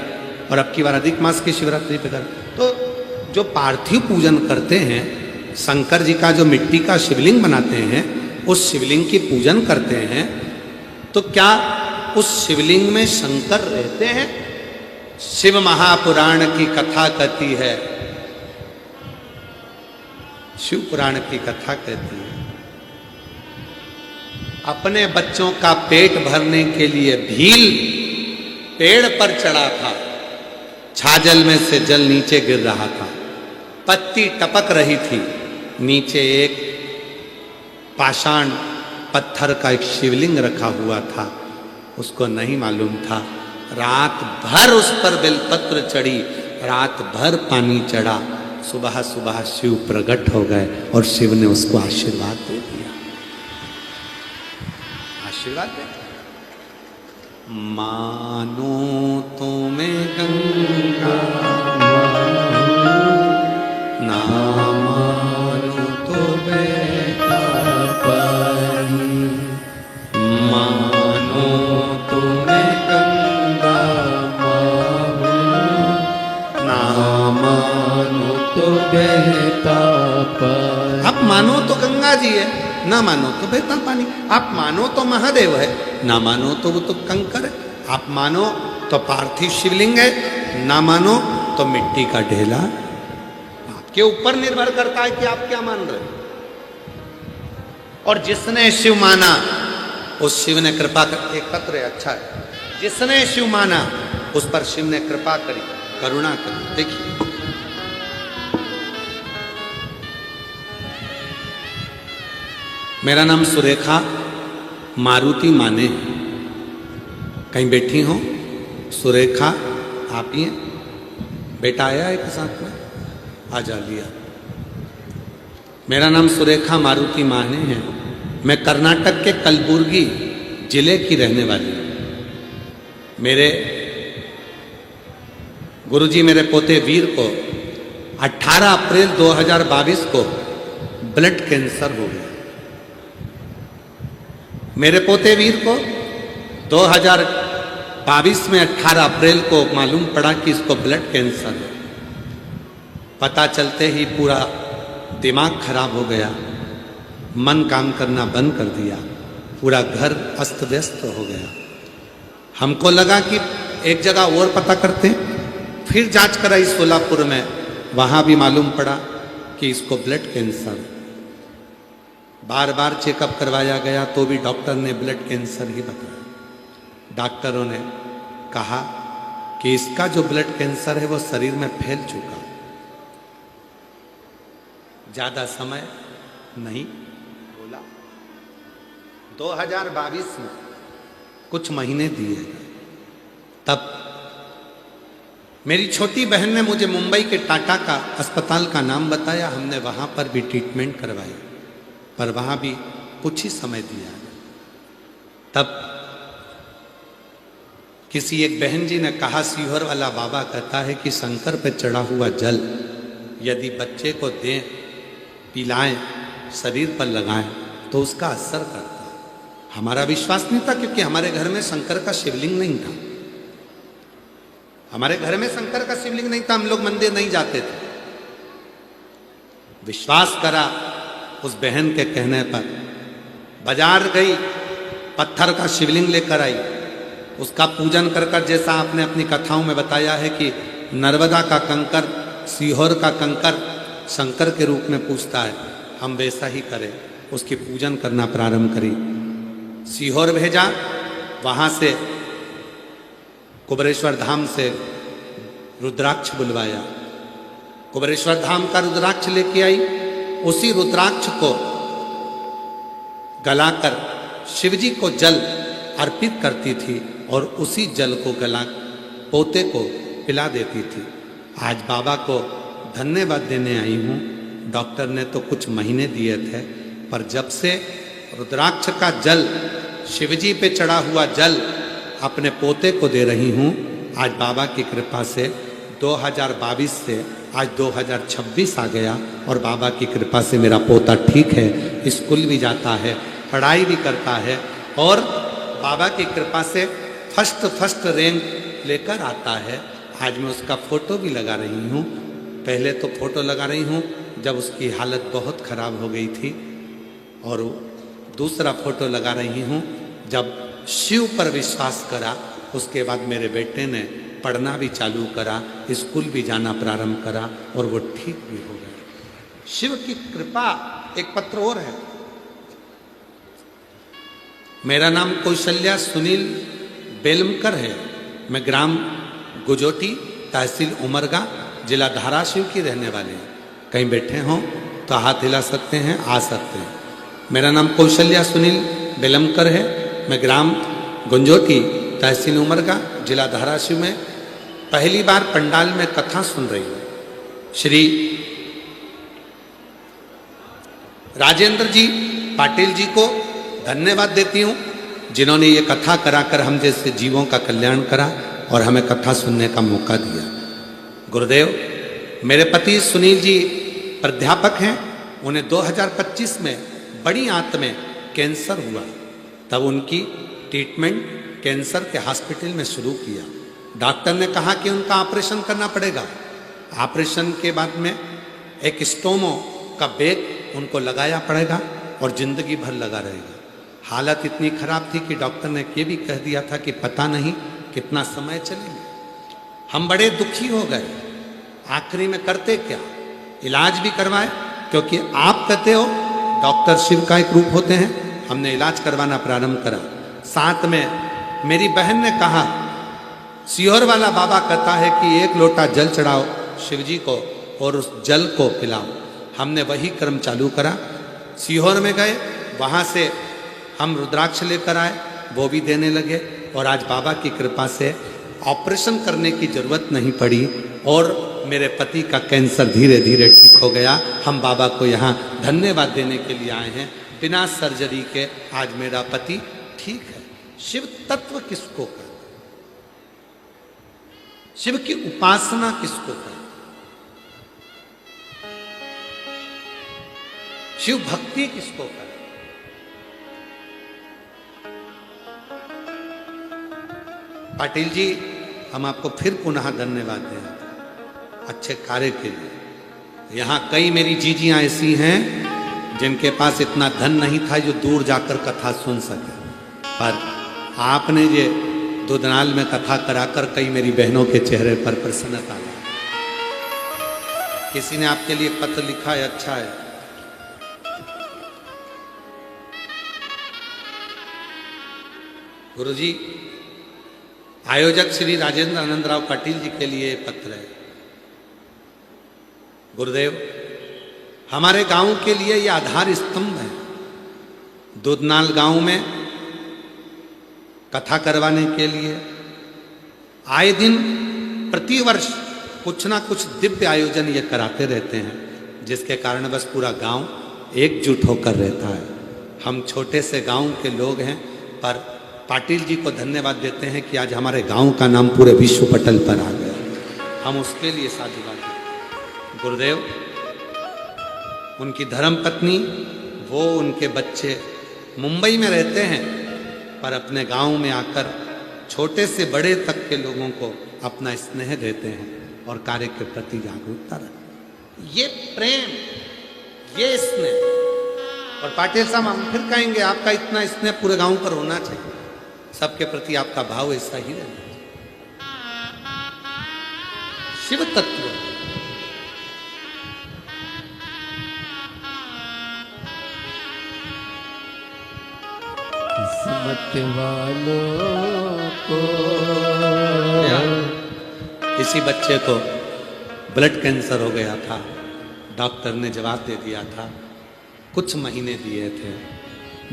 और अब की बार अधिक मास की शिवरात्रि पर कर। तो जो पार्थिव पूजन करते हैं, शंकर जी का जो मिट्टी का शिवलिंग बनाते हैं, उस शिवलिंग की पूजन करते हैं, तो क्या उस शिवलिंग में शंकर रहते हैं? शिव महापुराण की कथा कहती है, शिव पुराण की कथा कहती है, अपने बच्चों का पेट भरने के लिए भील पेड़ पर चढ़ा था, छाजल में से जल नीचे गिर रहा था, पत्ती टपक रही थी, नीचे एक पाषाण पत्थर का एक शिवलिंग रखा हुआ था, उसको नहीं मालूम था। रात भर उस पर बेलपत्र चढ़ी, रात भर पानी चढ़ा, सुबह सुबह शिव प्रकट हो गए और शिव ने उसको आशीर्वाद दे दिया। आशीर्वाद दे दिया। मानो तो मैं गंगा, ना मानो तो बेटा पानी, मानो तो मैं गंगा ना मानो तो बहता पानी। अब मानो तो गंगा जी है, ना मानो तो बहता पानी। आप मानो तो महादेव है, ना मानो तो वो तो कंकर है। आप मानो तो पार्थिव शिवलिंग है, ना मानो तो मिट्टी का ढेला। आपके ऊपर निर्भर करता है कि आप क्या मान रहे हो। और जिसने शिव माना उस शिव ने कृपा कर, एक पत्र है अच्छा है, जिसने शिव माना उस पर शिव ने कृपा करी, करुणा करी। देखिए मेरा नाम सुरेखा मारुति माने है। कहीं बैठी हो सुरेखा, आप ही हैं? बेटा आया है के साथ में, आ जा लिया। मेरा नाम सुरेखा मारुति माने है। मैं कर्नाटक के कलबुर्गी जिले की रहने वाली हूँ। मेरे गुरुजी मेरे पोते वीर को 18 अप्रैल 2022 को ब्लड कैंसर हो गया। मेरे पोते वीर को 2022 में 18 अप्रैल को मालूम पड़ा कि इसको ब्लड कैंसर है। पता चलते ही पूरा दिमाग खराब हो गया, मन काम करना बंद कर दिया, पूरा घर अस्त व्यस्त हो गया। हमको लगा कि एक जगह और पता करते हैं, फिर जांच कराई सोलापुर में, वहां भी मालूम पड़ा कि इसको ब्लड कैंसर। बार बार चेकअप करवाया गया तो भी डॉक्टर ने ब्लड कैंसर ही बताया। डॉक्टरों ने कहा कि इसका जो ब्लड कैंसर है वो शरीर में फैल चुका, ज्यादा समय नहीं। बोला 2022 में कुछ महीने दिए, तब मेरी छोटी बहन ने मुझे मुंबई के टाटा का अस्पताल का नाम बताया। हमने वहां पर भी ट्रीटमेंट करवाई, पर वहां भी कुछ ही समय दिया। तब किसी एक बहन जी ने कहा, सीहोर वाला बाबा कहता है कि शंकर पे चढ़ा हुआ जल यदि बच्चे को दें, पिलाएं, शरीर पर लगाएं तो उसका असर करता है। हमारा विश्वास नहीं था क्योंकि हमारे घर में शंकर का शिवलिंग नहीं था। हमारे घर में शंकर का शिवलिंग नहीं था, हम लोग मंदिर नहीं जाते थे। विश्वास करा उस बहन के कहने पर, बाजार गई, पत्थर का शिवलिंग लेकर आई, उसका पूजन कर कर, जैसा आपने अपनी कथाओं में बताया है कि नर्मदा का कंकर, सीहोर का कंकर शंकर के रूप में पूजता है, हम वैसा ही करें। उसकी पूजन करना प्रारंभ करी। सीहोर भेजा, वहां से कुबरेश्वर धाम से रुद्राक्ष बुलवाया, कुबरेश्वर धाम का रुद्राक्ष लेके आई। उसी रुद्राक्ष को गलाकर शिवजी को जल अर्पित करती थी और उसी जल को गला पोते को पिला देती थी। आज बाबा को धन्यवाद देने आई हूँ। डॉक्टर ने तो कुछ महीने दिए थे, पर जब से रुद्राक्ष का जल, शिवजी पे चढ़ा हुआ जल अपने पोते को दे रही हूँ, आज बाबा की कृपा से 2022 से आज 2026 आ गया और बाबा की कृपा से मेरा पोता ठीक है, स्कूल भी जाता है, पढ़ाई भी करता है और बाबा की कृपा से फर्स्ट रैंक लेकर आता है। आज मैं उसका फोटो भी लगा रही हूँ। पहले तो फोटो लगा रही हूँ जब उसकी हालत बहुत खराब हो गई थी, और दूसरा फोटो लगा रही हूँ जब शिव पर विश्वास करा। उसके बाद मेरे बेटे ने पढ़ना भी चालू करा, स्कूल भी जाना प्रारंभ करा और वो ठीक भी हो गया। शिव की कृपा। एक पत्र और है। मेरा नाम कौशल्या सुनील बेलमकर है। मैं ग्राम गुजोटी, तहसील उमरगा, जिला धाराशिव की रहने वाले हैं। कहीं बैठे हों तो हाथ हिला सकते हैं, आ सकते हैं। मेरा नाम कौशल्या सुनील बेलमकर है। मैं ग्राम गुंजोटी, तहसील उमरगा, जिला धाराशिव में पहली बार पंडाल में कथा सुन रही हूँ। श्री राजेंद्र जी पाटिल जी को धन्यवाद देती हूँ, जिन्होंने ये कथा कराकर हम जैसे जीवों का कल्याण करा और हमें कथा सुनने का मौका दिया। गुरुदेव, मेरे पति सुनील जी प्राध्यापक हैं। उन्हें 2025 में बड़ी आंत में कैंसर हुआ, तब उनकी ट्रीटमेंट कैंसर के हॉस्पिटल में शुरू किया। डॉक्टर ने कहा कि उनका ऑपरेशन करना पड़ेगा। ऑपरेशन के बाद में एक स्टोमो का बैग उनको लगाया पड़ेगा और जिंदगी भर लगा रहेगा। हालत इतनी खराब थी कि डॉक्टर ने ये भी कह दिया था कि पता नहीं कितना समय चलेंगे। हम बड़े दुखी हो गए। आखिरी में करते क्या, इलाज भी करवाए, क्योंकि आप कहते हो डॉक्टर शिव का एक रूप होते हैं। हमने इलाज करवाना प्रारंभ करा। साथ में मेरी बहन ने कहा, सीहोर वाला बाबा कहता है कि एक लोटा जल चढ़ाओ शिव जी को और उस जल को पिलाओ। हमने वही कर्म चालू करा। सीहोर में गए, वहाँ से हम रुद्राक्ष लेकर आए, वो भी देने लगे और आज बाबा की कृपा से ऑपरेशन करने की जरूरत नहीं पड़ी और मेरे पति का कैंसर धीरे धीरे ठीक हो गया। हम बाबा को यहाँ धन्यवाद देने के लिए आए हैं। बिना सर्जरी के आज मेरा पति ठीक है। शिव तत्व किसको कहते, शिव की उपासना किसको कहते, शिव भक्ति किसको कहते। पाटिल जी, हम आपको फिर पुनः धन्यवाद दें अच्छे कार्य के लिए। यहाँ कई मेरी जीजियाँ ऐसी हैं जिनके पास इतना धन नहीं था जो दूर जाकर कथा सुन सके, पर आपने ये दुधनाल में कथा कराकर कई मेरी बहनों के चेहरे पर प्रसन्नता लाई। किसी ने आपके लिए पत्र लिखा है, अच्छा है। गुरुजी, आयोजक श्री राजेंद्र आनंदराव पाटिल जी के लिए पत्र है। गुरुदेव, हमारे गांव के लिए यह आधार स्तंभ है। दुधनाल गांव में कथा करवाने के लिए आए दिन प्रतिवर्ष कुछ ना कुछ दिव्य आयोजन ये कराते रहते हैं, जिसके कारण बस पूरा गांव एकजुट होकर रहता है। हम छोटे से गांव के लोग हैं, पर पाटिल जी को धन्यवाद देते हैं कि आज हमारे गांव का नाम पूरे विश्व पटल पर आ गया। हम उसके लिए साधुवाद देते हैं। गुरुदेव, उनकी धर्मपत्नी, वो उनके बच्चे मुंबई में रहते हैं, पर अपने गांव में आकर छोटे से बड़े तक के लोगों को अपना स्नेह देते हैं और कार्य के प्रति जागरूकता रखते। ये प्रेम, ये स्नेह। और पाटिल साहब, हम फिर कहेंगे आपका इतना स्नेह पूरे गांव पर होना चाहिए। सबके प्रति आपका भाव ऐसा ही रहना चाहिए। शिव तत्व किस्मत वालों को, किसी बच्चे को ब्लड कैंसर हो गया था। डॉक्टर ने जवाब दे दिया था, कुछ महीने दिए थे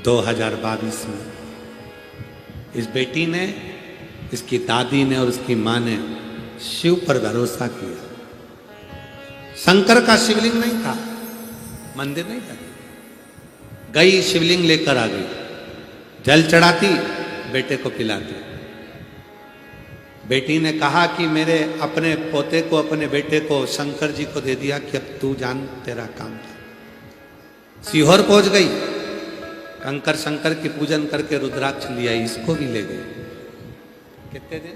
2022 में। इस बेटी ने, इसकी दादी ने और उसकी माँ ने शिव पर भरोसा किया। शंकर का शिवलिंग नहीं था, मंदिर नहीं था, गई शिवलिंग लेकर आ गई, जल चढ़ाती, बेटे को पिलाती। बेटी ने कहा कि मेरे अपने पोते को, अपने बेटे को शंकर जी को दे दिया कि अब तू जान, तेरा काम था। सीहोर पहुंच गई, कंकर शंकर की पूजन करके रुद्राक्ष लिया, इसको भी ले गए। कितने दिन?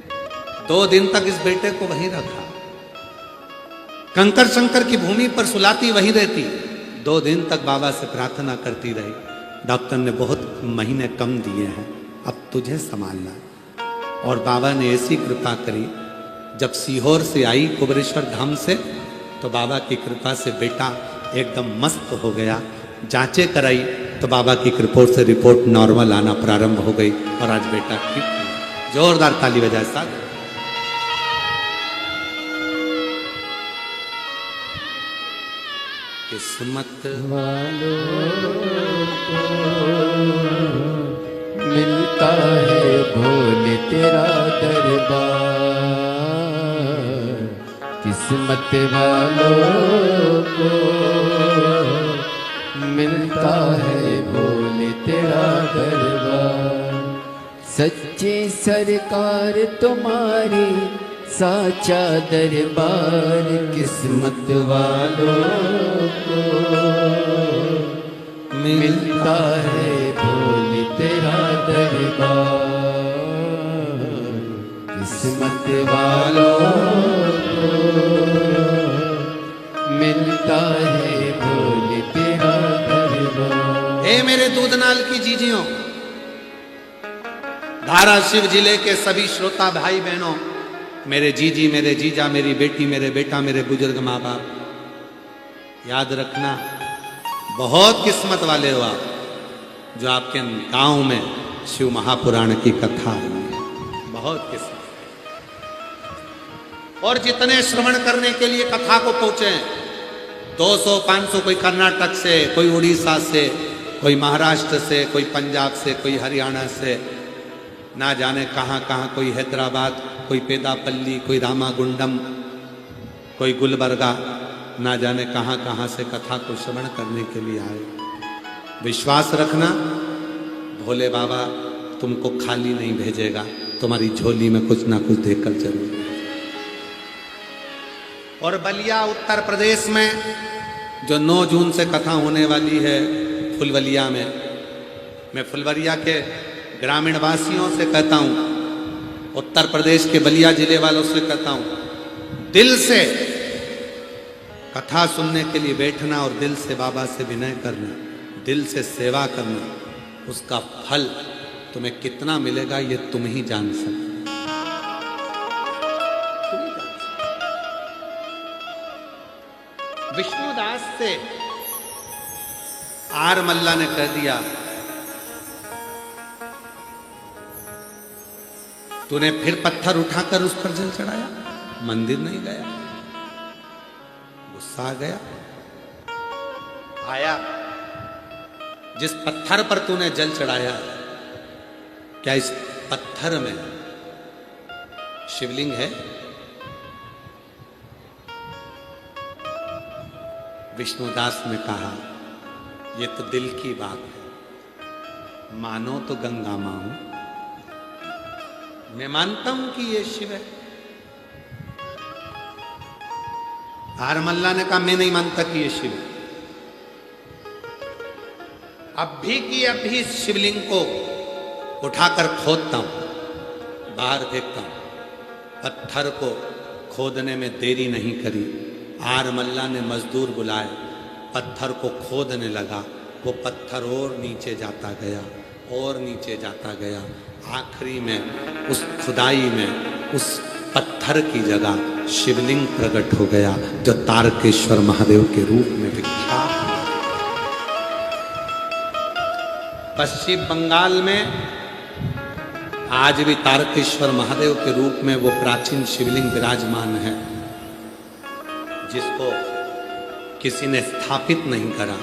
2 दिन तक इस बेटे को वहीं रखा। कंकर शंकर की भूमि पर सुलाती वहीं रहती। 2 दिन तक बाबा से प्रार्थना करती रही। डॉक्टर ने बहुत महीने कम दिए हैं, अब तुझे संभालना। और बाबा ने ऐसी कृपा करी, जब सीहोर से आई कुबरेश्वर धाम से, तो बाबा की कृपा से बेटा एकदम मस्त हो गया। जांचें कराई तो बाबा की कृपा से रिपोर्ट नॉर्मल आना प्रारंभ हो गई और आज बेटा ठीक है। जोरदार ताली बजाए साथ। किस्मत वालों को मिलता है भोले तेरा दरबार। किस्मत वालों को मिलता है भोले तेरा दरबार। सच्ची सरकार तुम्हारी साचा दरबार। किस्मत वालों को मिलता है भोले तेरा दरबार। किस्मत वालों को मिलता है भोले तेरा दरबार। मेरे दूधनाल की जीजियों, धाराशिव जिले के सभी श्रोता भाई बहनों, मेरे जीजी, मेरे जीजा, मेरी बेटी, मेरे बेटा, मेरे बुजुर्ग माँ बाप, याद रखना बहुत किस्मत वाले हो आप जो आपके गांव में शिव महापुराण की कथा हुई है। बहुत किस्मत। और जितने श्रवण करने के लिए कथा को पहुंचे, 200 500, कोई कर्नाटक से, कोई उड़ीसा से, कोई महाराष्ट्र से, कोई पंजाब से, कोई हरियाणा से, ना जाने कहाँ कहाँ, कोई हैदराबाद, कोई पेदापल्ली, कोई रामागुंडम, कोई गुलबर्गा, ना जाने कहाँ कहाँ से कथा को श्रवण करने के लिए आए। विश्वास रखना, भोले बाबा तुमको खाली नहीं भेजेगा, तुम्हारी झोली में कुछ ना कुछ देकर जरूर। और बलिया उत्तर प्रदेश में जो 9 जून से कथा होने वाली है फुलवलिया में, मैं फुलवलिया के ग्रामीण वासियों से कहता हूं, उत्तर प्रदेश के बलिया जिले वालों से कहता हूं, दिल से कथा सुनने के लिए बैठना और दिल से बाबा से विनय करना, दिल से सेवा करना, उसका फल तुम्हें कितना मिलेगा ये तुम ही जान सकते। विष्णुदास से आर मल्ला ने कह दिया, तूने फिर पत्थर उठाकर उस पर जल चढ़ाया, मंदिर नहीं गया। गुस्सा आ गया, आया, जिस पत्थर पर तूने जल चढ़ाया, क्या इस पत्थर में शिवलिंग है? विष्णुदास ने कहा, ये तो दिल की बात है, मानो तो गंगा मां हूं, मैं मानता हूं कि ये शिव है। आरमल्ला ने कहा, मैं नहीं मानता कि ये शिव है। अब भी की अब भी शिवलिंग को उठाकर खोदता हूं, बाहर फेंकता हूं। पत्थर को खोदने में देरी नहीं करी, आरमल्ला ने मजदूर बुलाए, पत्थर को खोदने लगा। वो पत्थर और नीचे जाता गया और नीचे जाता गया, आखिरी में उस खुदाई में उस पत्थर की जगह शिवलिंग प्रकट हो गया, जो तारकेश्वर महादेव के रूप में विख्यात है। पश्चिम बंगाल में आज भी तारकेश्वर महादेव के रूप में वो प्राचीन शिवलिंग विराजमान है, जिसको किसी ने स्थापित नहीं करा,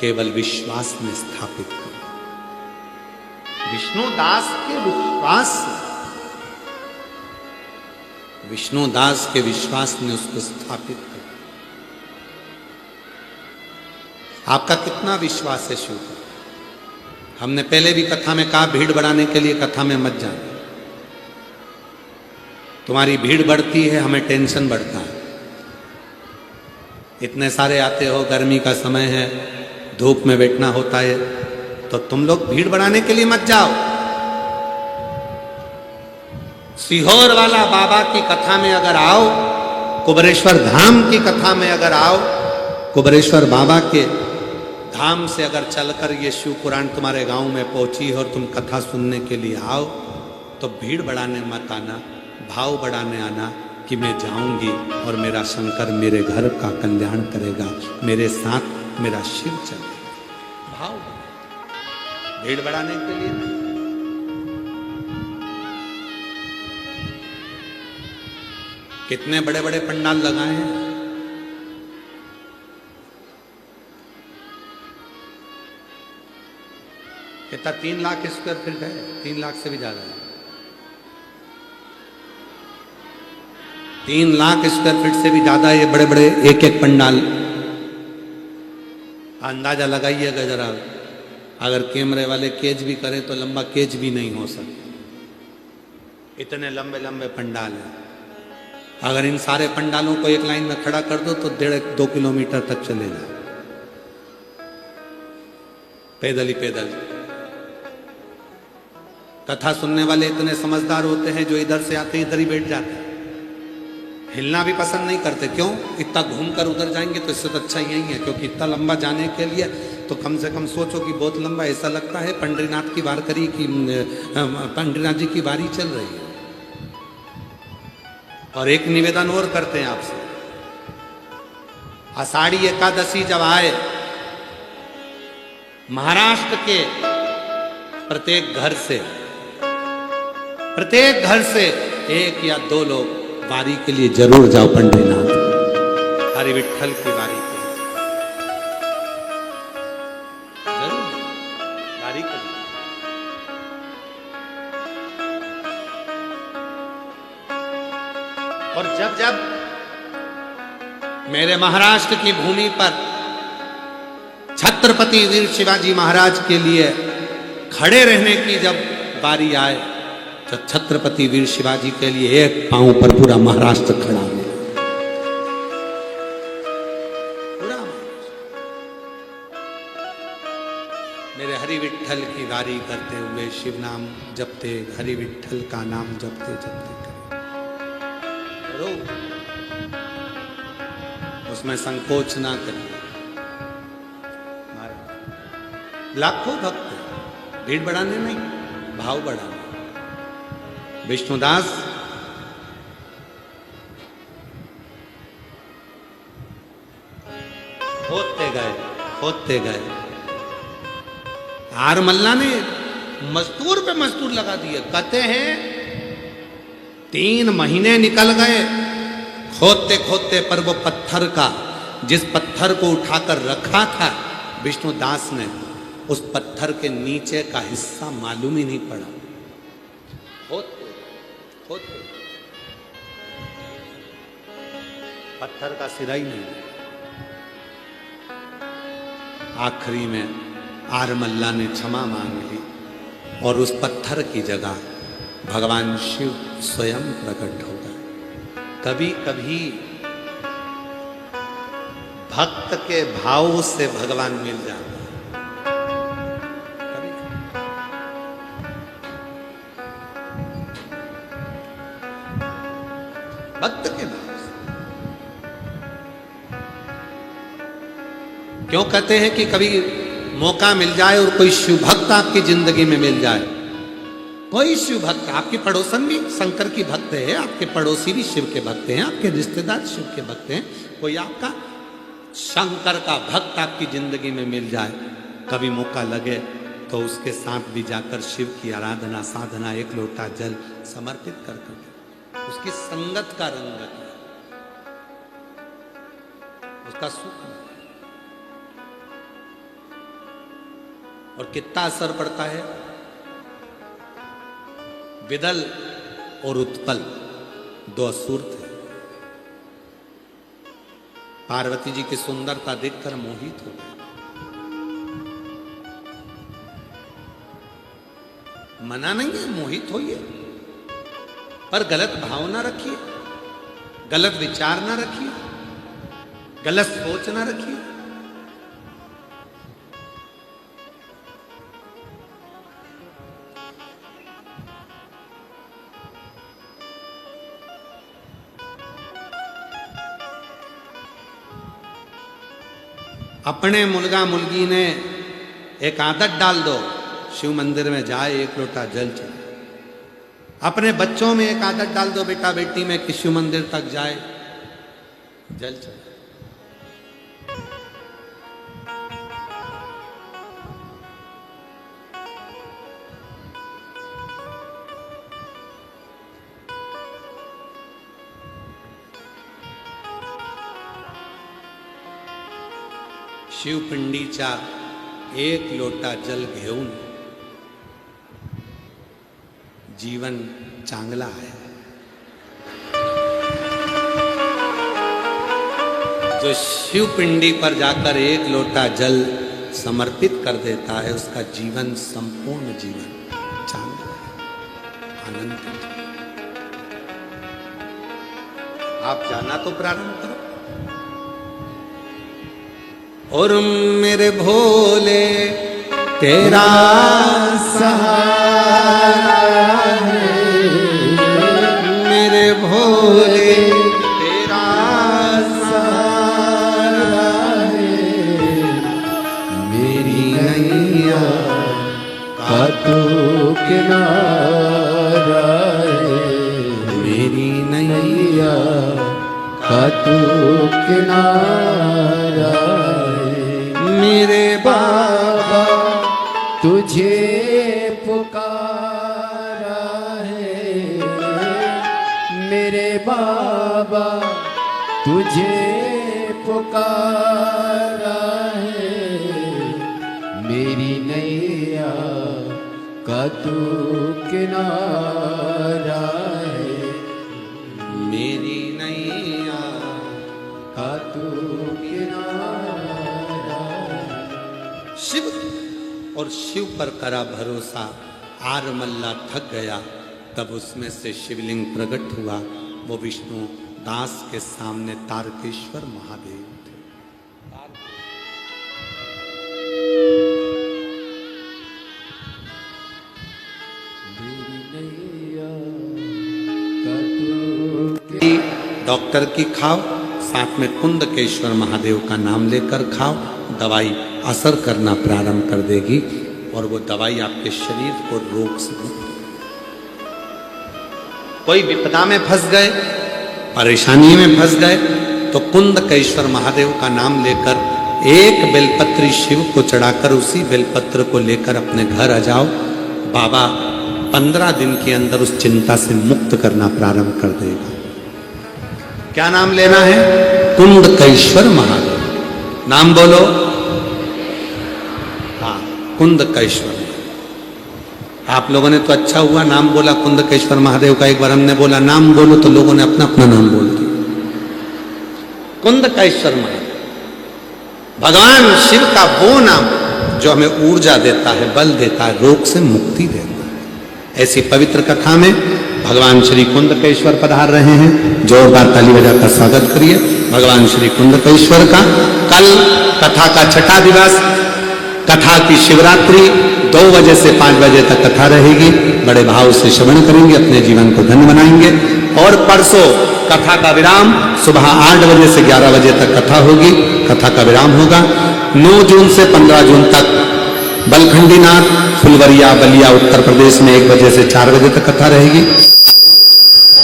केवल विश्वास ने स्थापित किया। विष्णुदास के विश्वास, विष्णुदास के विश्वास ने उसको स्थापित किया। आपका कितना विश्वास है शिव पर? हमने पहले भी कथा में कहा, भीड़ बढ़ाने के लिए कथा में मत जाना। तुम्हारी भीड़ बढ़ती है, हमें टेंशन बढ़ता है। इतने सारे आते हो, गर्मी का समय है, धूप में बैठना होता है, तो तुम लोग भीड़ बढ़ाने के लिए मत जाओ। सीहोर वाला बाबा की कथा में अगर आओ, कुबरेश्वर धाम की कथा में अगर आओ, कुबरेश्वर बाबा के धाम से अगर चलकर ये शिव पुराण तुम्हारे गांव में पहुंची और तुम कथा सुनने के लिए आओ, तो भीड़ बढ़ाने मत आना, भाव बढ़ाने आना कि मैं जाऊंगी और मेरा शंकर मेरे घर का कल्याण करेगा, मेरे साथ मेरा शिव चलेगा। भाव, भीड़ बढ़ाने के लिए नहीं। कितने बड़े बड़े पंडाल लगाए हैं, कितना 3 लाख स्क्वायर फीट है, 3 लाख से भी ज्यादा है। 3 लाख स्क्वायर फीट से भी ज्यादा ये बड़े बड़े एक एक पंडाल। अंदाजा लगाइएगा जरा, अगर कैमरे वाले कैच भी करें तो लंबा कैच भी नहीं हो सकता, इतने लंबे लंबे पंडाल हैं। अगर इन सारे पंडालों को एक लाइन में खड़ा कर दो तो 1.5-2 किलोमीटर तक चले जाए, पैदल ही पैदल। कथा सुनने वाले इतने समझदार होते हैं, जो इधर से आते हैं इधर ही बैठ जाते हैं, हिलना भी पसंद नहीं करते। क्यों? इतना घूमकर उधर जाएंगे तो इससे तो अच्छा यही है, क्योंकि इतना लंबा जाने के लिए तो कम से कम सोचो कि बहुत लंबा, ऐसा लगता है पंडरीनाथ की वारकरी की, पंडरीनाथ जी की वारी चल रही है। और एक निवेदन और करते हैं आपसे, आषाढ़ी एकादशी जब आए, महाराष्ट्र के प्रत्येक घर से एक या दो लोग वारी के लिए जरूर जाओ, पंडरीनाथ हरि विठ्ठल की वारी के लिए जरूर वारी के लिए। और जब मेरे महाराष्ट्र की भूमि पर छत्रपति वीर शिवाजी महाराज के लिए खड़े रहने की जब बारी आए, तो छत्रपति वीर शिवाजी के लिए एक पांव पर पूरा महाराष्ट्र खड़ा है। पूरा मेरे हरि विठ्ठल की वारी करते हुए शिव नाम जपते, हरि विठ्ठल का नाम जपते जपते करो, उसमें संकोच ना करिए। लाखों भक्त, भीड़ बढ़ाने नहीं, भाव बढ़ाने। विष्णुदास होते गए। आर मल्ला ने मजदूर पे मजदूर लगा दिए। कहते हैं 3 महीने निकल गए खोदते खोदते, पर वो पत्थर का, जिस पत्थर को उठाकर रखा था विष्णुदास ने, उस पत्थर के नीचे का हिस्सा मालूम ही नहीं पड़ा। होते पत्थर का सिरा ही नहीं। आखिरी में आरमल्ला ने क्षमा मांग ली और उस पत्थर की जगह भगवान शिव स्वयं प्रकट हो गए। कभी कभी भक्त के भाव से भगवान मिल जाता है। भक्त के भाव से। क्यों कहते हैं कि कभी मौका मिल जाए और कोई शिव भक्त आपकी जिंदगी में मिल जाए, कोई शिव भक्त, आपके पड़ोसन भी शंकर की भक्त है, आपके पड़ोसी भी शिव के भक्त हैं, आपके रिश्तेदार शिव के भक्त हैं, कोई आपका शंकर का भक्त आपकी जिंदगी में मिल जाए, कभी मौका लगे तो उसके साथ भी जाकर शिव की आराधना साधना, एक लोटा जल समर्पित कर उसकी संगत का रंग, उसका सुख, और कितना असर पड़ता है। विदल और उत्पल 2 असुर थे। पार्वती जी की सुंदरता देखकर मोहित हो गए। मना नहीं है, मोहित होइए, पर गलत भाव ना रखिए, गलत विचार ना रखिए, गलत सोच ना रखिए। अपने मुलगा मुलगी ने एक आदत डाल दो, शिव मंदिर में जाए, एक लोटा जल चढ़ाए। अपने बच्चों में एक आदत डाल दो, बेटा बेटी में, कि शिव मंदिर तक जाए, जल चढ़ाए। शिवपिंडीचा 1 लोटा जल घेऊन जीवन चांगला आहे। जो शिवपिंडी पर जाकर 1 लोटा जल समर्पित कर देता है, उसका जीवन संपूर्ण जीवन चांगला है, आनंद है। आप जाना तो प्रारंभ करो। और मेरे भोले तेरा सहारा है, मेरे भोले तेरा सहारा है, मेरी का तू किनारा है। मेरे बाबा तुझे पुकारा है, मेरे बाबा तुझे पुकारा है। मेरी नैया का तू किनारा है, मेरी नैया का तू किनारा है। शिव और शिव पर करा भरोसा, आरमल्ला थक गया, तब उसमें से शिवलिंग प्रकट हुआ। वो विष्णु दास के सामने तारकेश्वर महादेव थे। मेरी नैया का तू डॉक्टर की खाओ, साथ में कुंदकेश्वर महादेव का नाम लेकर खाओ, दवाई असर करना प्रारंभ कर देगी और वो दवाई आपके शरीर को रोग से मुक्त। कोई विपदा में फंस गए, परेशानी में फंस गए, तो कुंदकेश्वर महादेव का नाम लेकर एक बेलपत्री शिव को चढ़ाकर उसी बेलपत्र को लेकर अपने घर आ जाओ। बाबा 15 दिन के अंदर उस चिंता से मुक्त करना प्रारंभ कर देगा। क्या नाम लेना है? कुंदकेश्वर महादेव। नाम बोलो। हाँ, कुंदकेश्वर। आप लोगों ने तो अच्छा हुआ नाम बोला कुंदकेश्वर महादेव का। एक बार हमने बोला नाम बोलो तो लोगों ने अपना अपना नाम बोल दिया। कुंदकेश्वर महादेव भगवान शिव का वो नाम जो हमें ऊर्जा देता है, बल देता है, रोग से मुक्ति देता है। ऐसी पवित्र कथा में भगवान श्री कुंदकेश्वर पधार रहे हैं। जोरदार ताली बजाकर स्वागत करिए भगवान श्री कुंदकेश्वर का। कल कथा का छठा दिवस, कथा की शिवरात्रि 2 बजे से 5 बजे तक कथा रहेगी। बड़े भाव से श्रवण करेंगे, अपने जीवन को धन्य बनाएंगे। और परसों कथा का विराम सुबह 8 बजे से 11 बजे तक कथा होगी, कथा का विराम होगा। 9 जून से 15 जून तक बलखंडी नाथ फुलवरिया बलिया उत्तर प्रदेश में 1 बजे से 4 बजे तक कथा रहेगी।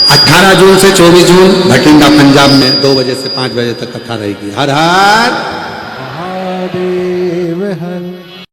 18 जून से 24 जून भटिंडा पंजाब में 2 बजे से 5 बजे तक कथा रहेगी। हर हर